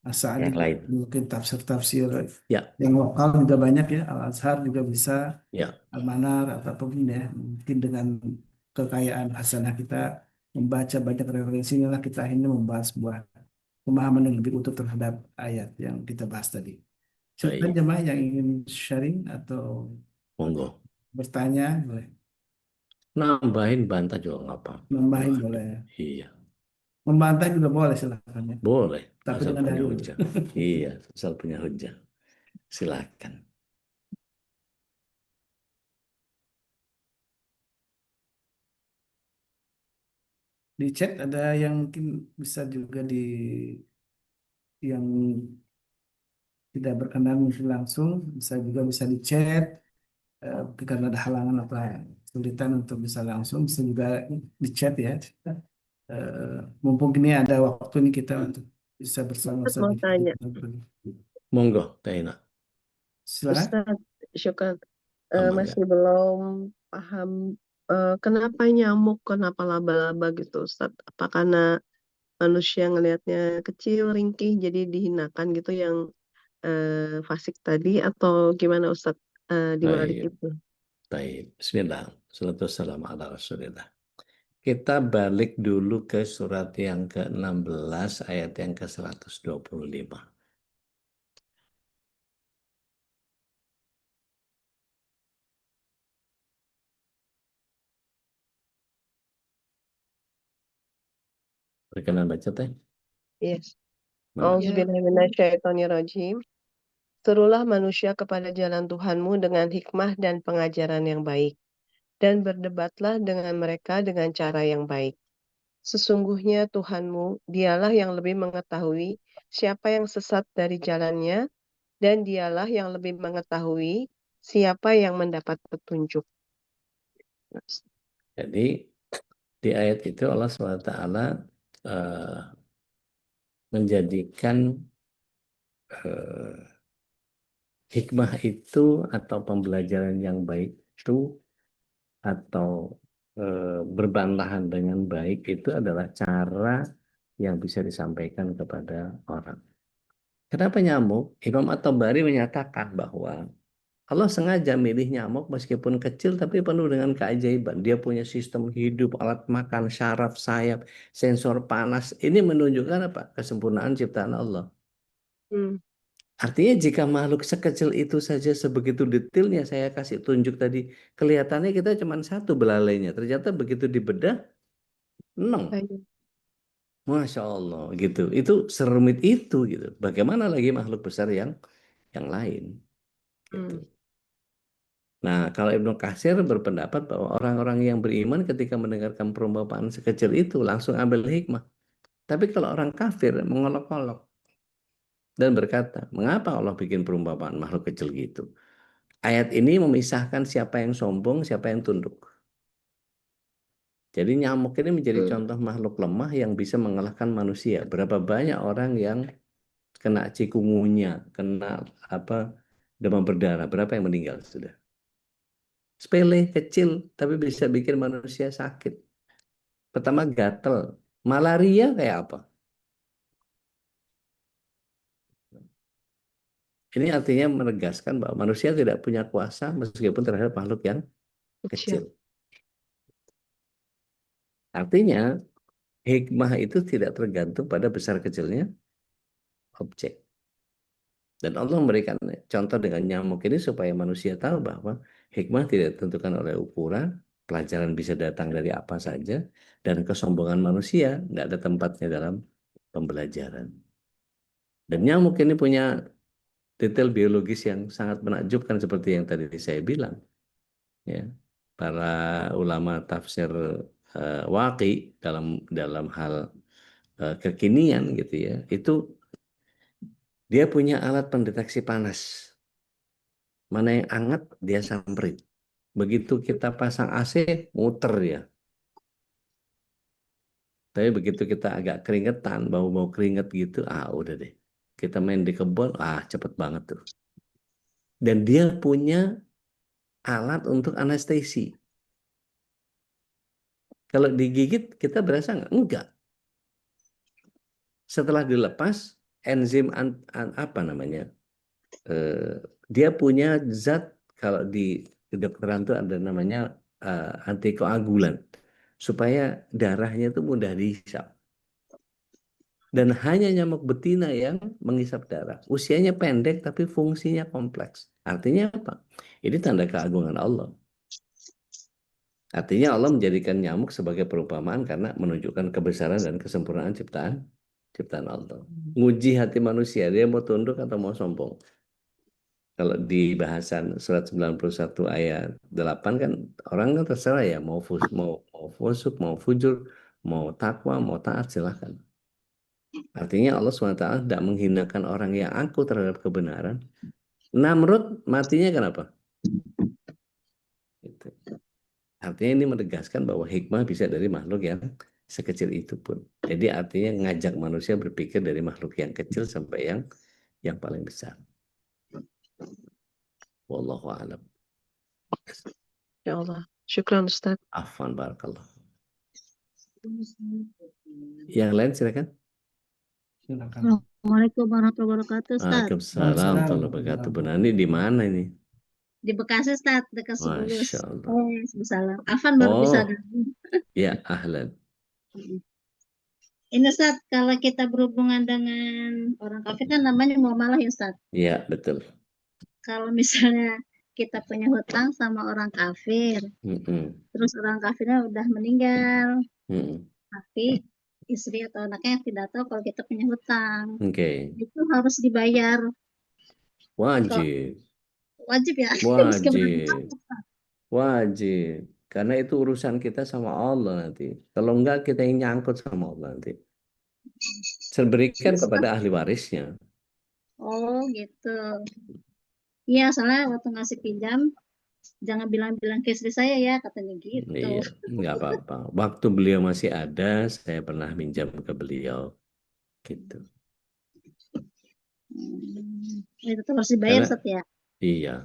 As-Sa'di, Yang lain. mungkin tafsir-tafsir Ya. yang lokal juga banyak ya. Al-Azhar juga bisa, Ya. Al-Manar atau apapun ya. Mungkin dengan kekayaan hasanah kita membaca banyak referensi, inilah kita akhirnya membahas sebuah pemahaman yang lebih utuh terhadap ayat yang kita bahas tadi. Silakan Baik. jemaah yang ingin sharing atau Monggo. bertanya boleh. Nambahin bantah juga nggak apa-apa. Nambahin boleh. Iya. Membantah juga boleh, silakan ya. Boleh. Tapi Asal dengan punya dalil. hujah. Iya, asal punya hujah. Silakan. Di chat ada yang mungkin bisa juga yang tidak berkenan mungkin langsung bisa di chat, karena ada halangan apa kesulitan untuk bisa langsung bisa juga di chat ya. Mumpung ini ada waktu ini kita untuk bisa Ustaz bersama-sama. mau tanya, Monggo, Taina. Silakan. Ustaz, syukur Aman ya. masih belum paham kenapa nyamuk, kenapa laba-laba gitu, Ustaz? Apa karena manusia ngelihatnya kecil, ringkih, jadi dihinakan gitu yang fasik tadi, atau gimana Ustaz di balik Baik. itu? Baik. Bismillah. Salatu wassalamu ala Rasulillah. Kita balik dulu ke surat yang ke-16 ayat yang ke-125. Berkenan baca teh? Yes. Mana? Auzubillahiminasyaitonirrajim. Serulah manusia kepada jalan Tuhanmu dengan hikmah dan pengajaran yang baik, dan berdebatlah dengan mereka dengan cara yang baik. Sesungguhnya Tuhanmu, dialah yang lebih mengetahui siapa yang sesat dari jalannya, dan dialah yang lebih mengetahui siapa yang mendapat petunjuk. Jadi di ayat itu Allah SWT menjadikan hikmah itu atau pembelajaran yang baik itu atau berbantahan dengan baik itu adalah cara yang bisa disampaikan kepada orang. Kenapa nyamuk? Imam At-Tabari menyatakan bahwa Allah sengaja milih nyamuk meskipun kecil tapi penuh dengan keajaiban. Dia punya sistem hidup, alat makan, syaraf, sayap, sensor panas. Ini menunjukkan apa? Kesempurnaan ciptaan Allah. Artinya jika makhluk sekecil itu saja sebegitu detailnya saya kasih tunjuk tadi, kelihatannya kita cuma satu belalainya. Ternyata begitu dibedah, 6. Masya Allah gitu. Itu serumit itu gitu. Bagaimana lagi makhluk besar yang lain gitu. Nah, kalau Ibnu Katsir berpendapat bahwa orang-orang yang beriman ketika mendengarkan perumpamaan sekecil itu langsung ambil hikmah. Tapi kalau orang kafir mengolok-olok dan berkata, mengapa Allah bikin perumpamaan makhluk kecil gitu? Ayat ini memisahkan siapa yang sombong, siapa yang tunduk. Jadi nyamuk ini menjadi contoh makhluk lemah yang bisa mengalahkan manusia. Berapa banyak orang yang kena cikungunya, kena demam berdarah, berapa yang meninggal sudah. Sepele, kecil, tapi bisa bikin manusia sakit. Pertama gatel, malaria kayak apa? Ini artinya menegaskan bahwa manusia tidak punya kuasa meskipun terhadap makhluk yang kecil. Artinya hikmah itu tidak tergantung pada besar kecilnya objek. Dan Allah memberikan contoh dengan nyamuk ini supaya manusia tahu bahwa hikmah tidak ditentukan oleh ukuran, pelajaran bisa datang dari apa saja, dan kesombongan manusia tidak ada tempatnya dalam pembelajaran. Dan nyamuk ini punya detail biologis yang sangat menakjubkan seperti yang tadi saya bilang. Ya, para ulama tafsir waqi dalam hal kekinian gitu ya, itu dia punya alat pendeteksi panas. Mana yang hangat dia samperin. Begitu kita pasang AC, muter ya. Tapi begitu kita agak keringetan, bau-bau keringet gitu, udah deh. Kita main di kebun, cepet banget tuh. Dan dia punya alat untuk anestesi. Kalau digigit, kita berasa nggak? Enggak. Setelah dilepas, enzim apa namanya? Dia punya zat, kalau di kedokteran itu ada namanya antikoagulan. Supaya darahnya itu mudah dihisap. Dan hanya nyamuk betina yang menghisap darah. Usianya pendek tapi fungsinya kompleks. Artinya apa? Ini tanda keagungan Allah. Artinya Allah menjadikan nyamuk sebagai perumpamaan karena menunjukkan kebesaran dan kesempurnaan ciptaan Allah. Nguji hati manusia, dia mau tunduk atau mau sombong. Kalau di bahasan surat 91 ayat 8 kan orang kan terserah ya mau fusuk, mau fujur, mau takwa, mau taat silahkan. Artinya Allah SWT tidak menghinakan orang yang angkuh terhadap kebenaran. Namrud matinya kenapa? Gitu. Artinya ini menegaskan bahwa hikmah bisa dari makhluk yang sekecil itu pun. Jadi artinya ngajak manusia berpikir dari makhluk yang kecil sampai yang paling besar. Wallahu a'lam. Ya Allah. Syukran Ustaz. Afwan barakallah. Yang lain silakan. Assalamualaikum warahmatullahi wabarakatuh, Ustaz. Waalaikumsalam warahmatullahi wabarakatuh. Benar, ini di mana ini? Di Bekasi, Ustaz, dekat Masya Subulus. Allah. Waalaikumsalam. Afan baru bisa gabung. Ya, ahlan. Ini Ustaz, kalau kita berhubungan dengan orang kafir kan namanya muamalah ya Ustaz. Ya, betul. Kalau misalnya kita punya hutang sama orang kafir, Mm-mm. terus orang kafirnya udah meninggal, Mm-mm. tapi istri atau anaknya tidak tahu kalau kita punya hutang, Oke. itu harus dibayar. Kalau Wajib. wajib ya, meskipun ada Wajib. hutang, Ustaz. Wajib. Karena itu urusan kita sama Allah nanti. Kalau enggak, kita yang nyangkut sama Allah nanti. Berikan Terus, kepada ahli warisnya. oh gitu. Iya, soalnya waktu ngasih pinjam, jangan bilang-bilang ke istri saya ya, katanya gitu. Iya, nggak apa-apa. Waktu beliau masih ada, saya pernah minjam ke beliau. Gitu. Itu tetap harus dibayar, Karena, Ustaz ya. iya.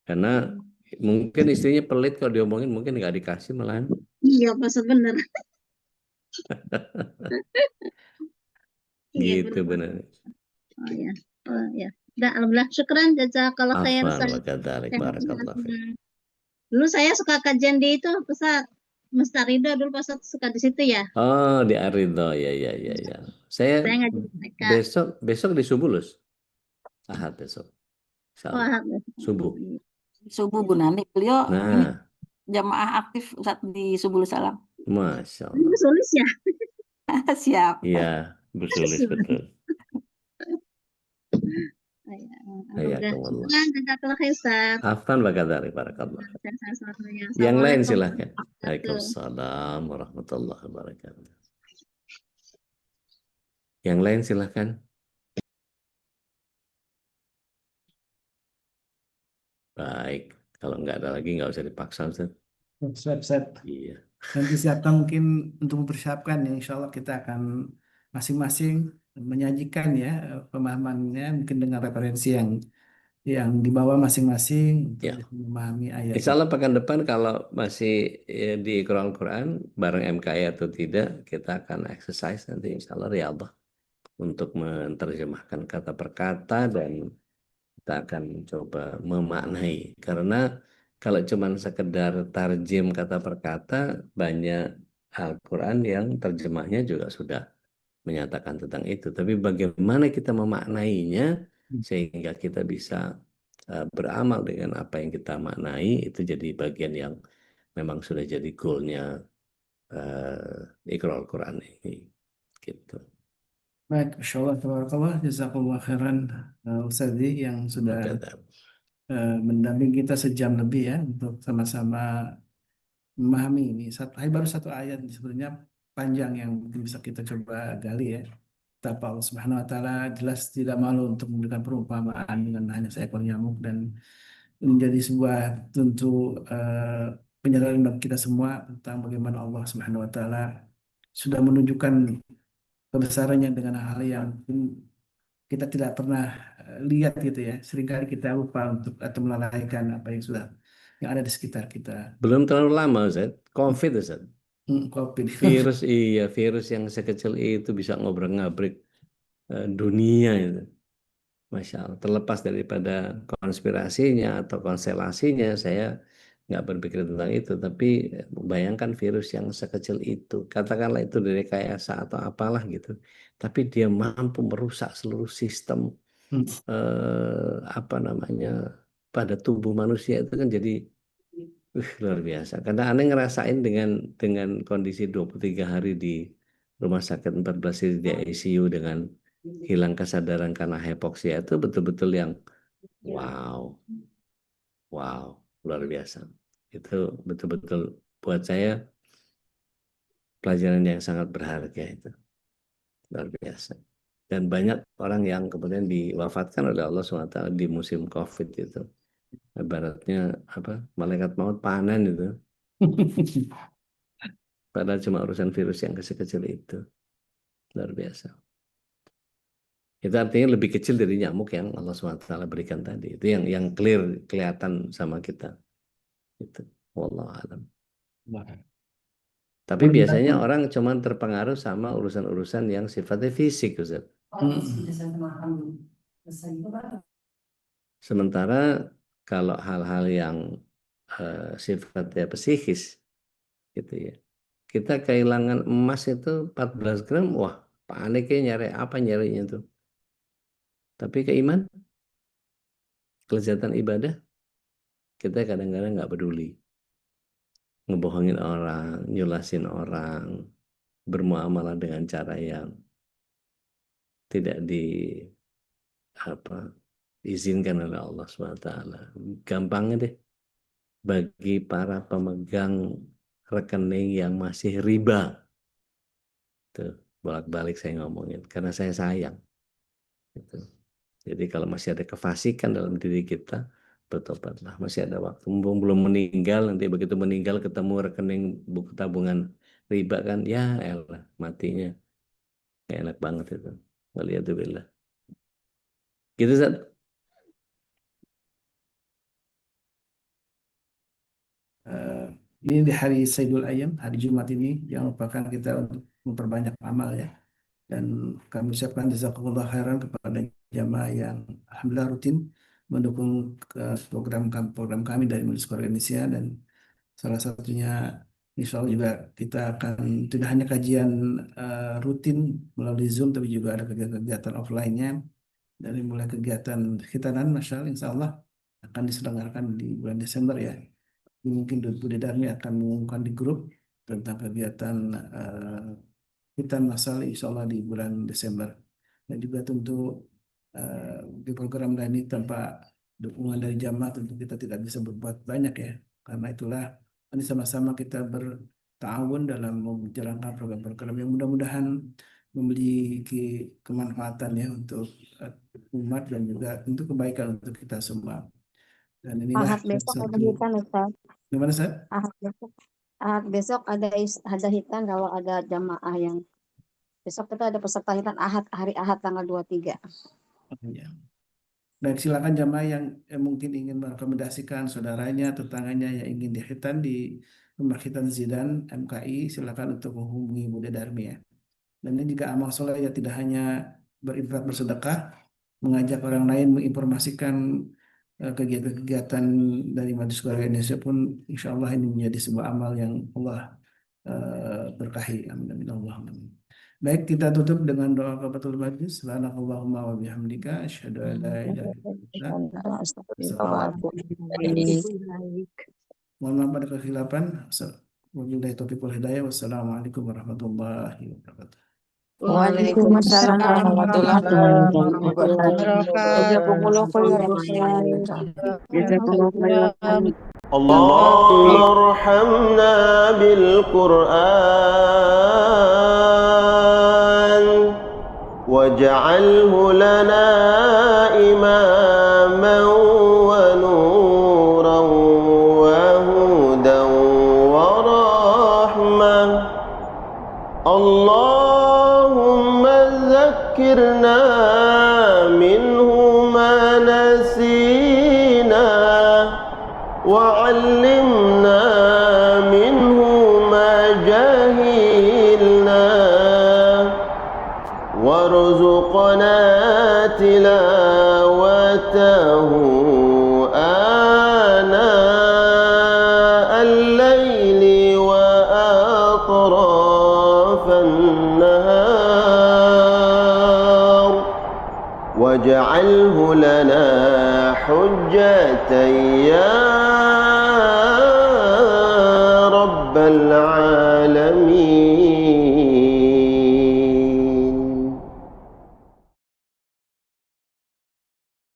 Karena mungkin istrinya pelit kalau diomongin, mungkin nggak dikasih malahan. Iya, Ustaz bener. Iya, Gitu bener. benar. Oh ya. Oh ya. Udah, alhamdulillah. Syukran jazakallah khairan Afan Ustaz. wa kadzalik Sehat barakallahu fiik. selalu. Dulu saya suka kajian di itu, Ustaz. Mustarido dulu pas suka di situ ya. Oh, di Aridho, ya, ya, ya, ya. Saya Saya ngaji di mereka. besok di subuh, Lus. Ahad besok. Insya Allah. Wah, Subuh. Subuh Bu Nani, beliau ini Nah, jamaah aktif Ustaz di Subul Salam. Masya ini Allah. sulis ya. Siap. Iya, bersulis betul. Hayakumullah. Syukran jazakallah khairan Ustaz. Afan wa kadzalik barakallahu fiik. Sehat selalu ya. Yang lain Assalamualaikum silahkan. warahmatullahi wabarakatuh. Waalaikumsalam warahmatullahi wabarakatuh. Yang lain silahkan. Baik. Kalau nggak ada lagi, nggak usah dipaksa, Ustaz. Set. Iya. Nanti siapkan mungkin untuk mempersiapkan ya, insya Allah kita akan masing-masing menyajikan ya pemahamannya mungkin dengan referensi yang dibawa masing-masing untuk Ya. bisa memahami ayat Insya itu. Allah pekan depan kalau masih di Iqra'ul Quran bareng MKI atau tidak, kita akan exercise nanti insya Allah riyadhah untuk menerjemahkan kata per kata dan kita akan coba memaknai. Karena kalau cuma sekedar tarjim kata per kata, banyak Al-Quran yang terjemahnya juga sudah menyatakan tentang itu. Tapi bagaimana kita memaknainya sehingga kita bisa beramal dengan apa yang kita maknai, itu jadi bagian yang memang sudah jadi goalnya Iqra'ul Quran ini. Gitu. Baik, insya Allah, tabarakallah, jazakallah khairan Ustadzi yang sudah Maka mendampingi kita sejam lebih ya untuk sama-sama memahami ini. Baru satu ayat sebenarnya panjang yang mungkin bisa kita coba gali ya. Betapa Allah Subhanahu wa taala jelas tidak malu untuk memberikan perumpamaan dengan hanya seekor nyamuk dan menjadi sebuah tentu penjelasan bagi kita semua tentang bagaimana Allah Subhanahu wa taala sudah menunjukkan kebesarannya dengan hal yang mungkin kita tidak pernah lihat gitu ya. Seringkali kita lupa untuk atau melalaikan apa yang sudah yang ada di sekitar kita. belum terlalu lama, Ustaz. COVID, Ustaz. COVID. Virus yang sekecil itu bisa ngobrak-ngabrik dunia itu. Masya Allah. Terlepas daripada konspirasinya atau konstelasinya, saya nggak berpikir tentang itu. Tapi bayangkan virus yang sekecil itu, katakanlah itu dari rekayasa atau apalah gitu. Tapi dia mampu merusak seluruh sistem apa namanya pada tubuh manusia itu kan jadi luar biasa. Karena aneh ngerasain dengan kondisi 23 hari di rumah sakit 14 hari di ICU dengan hilang kesadaran karena hipoksia itu betul-betul yang wow, wow, luar biasa. Itu betul-betul buat saya pelajaran yang sangat berharga itu, luar biasa. Dan banyak orang yang kemudian diwafatkan oleh Allah SWT di musim COVID itu. Ibaratnya apa? Malaikat maut panen itu. Padahal cuma urusan virus yang kecil-kecil itu. Luar biasa. Itu artinya lebih kecil dari nyamuk yang Allah SWT berikan tadi. Itu yang clear, kelihatan sama kita. Itu. Wallahu alam. Tapi biasanya orang cuma terpengaruh sama urusan-urusan yang sifatnya fisik, Ustaz. Sementara kalau hal-hal yang sifatnya psikis, gitu ya, Kita kehilangan emas itu 14 gram, wah paniknya nyari apa nyarinya tuh. Tapi keiman, kelezatan ibadah, kita kadang-kadang nggak peduli. Ngebohongin orang, nyulasin orang, bermuamalah dengan cara yang tidak diizinkan oleh Allah SWT. Gampangnya deh, bagi para pemegang rekening yang masih riba, tuh bolak-balik saya ngomongin, karena saya sayang. Gitu. Jadi kalau masih ada kefasikan dalam diri kita, bertobatlah, masih ada waktu. Mumpung belum meninggal, nanti begitu meninggal ketemu rekening buku tabungan riba kan, ya elah matinya. Gak enak banget itu. Waliyadzubillah. Gitu, Zat. Ini di hari Sayyidul Ayyam, hari Jumat ini, yang merupakan kita untuk memperbanyak amal ya. Dan kami ucapkan jazakumullah khairan kepada jamaah yang alhamdulillah rutin mendukung program kami dari Majelis Qur'an Indonesia, dan salah satunya insya Allah juga kita akan tidak hanya kajian rutin melalui Zoom, tapi juga ada kegiatan offline-nya. Dari mulai kegiatan khitanan, Masya Allah, insya Allah akan diselenggarakan di bulan Desember ya. Mungkin Bude Darmi akan mengumumkan di grup tentang kegiatan khitan masal insya Allah di bulan Desember. Dan juga tentu di program lain ini tanpa dukungan dari jamaah tentu kita tidak bisa berbuat banyak ya. Karena itulah ini sama-sama kita bertawun dalam menjalankan program-program yang mudah-mudahan memiliki kemanfaatan ya untuk umat dan juga tentu kebaikan untuk kita semua. Dan inilah Ahad besok ada satu. hitan, Ustaz. Gimana, Ustaz? Ahad besok ada hitan kalau ada jamaah yang besok kita ada peserta hitan hari Ahad tanggal 23. Ya. Dan silakan jamaah yang mungkin ingin merekomendasikan saudaranya, tetangganya yang ingin dihitan di Rumah Khitan Zidan MKI, silakan untuk menghubungi Bude Darmi ya. Dan ini juga amal soleh ya, tidak hanya berinfak bersedekah, mengajak orang lain menginformasikan kegiatan-kegiatan dari Majelis Qur'an Indonesia pun insya Allah ini menjadi sebuah amal yang Allah berkahi. Amin amin Allahumma amin. Baik, kita tutup dengan doa kafatul majlis. Subhanakallahumma wa bihamdika asyhadu an la ilaha illa anta. Mohon maaf pada kekhilafan. Wabillahi taufiq wal hidayah. Wassalamualaikum warahmatullahi wabarakatuh. Waalaikumsalam warahmatullahi wabarakatuh. اللهم ارحمنا بالقرآن واجعله لنا إماما ونورا وهدى ورحمة. اللهم ذكرنا منه ما نسينا وعلمنا منه ما جهلنا وارزقنا تلاوته آناء الليل وأطراف النهار واجعله لنا حجة يا رب العالمين.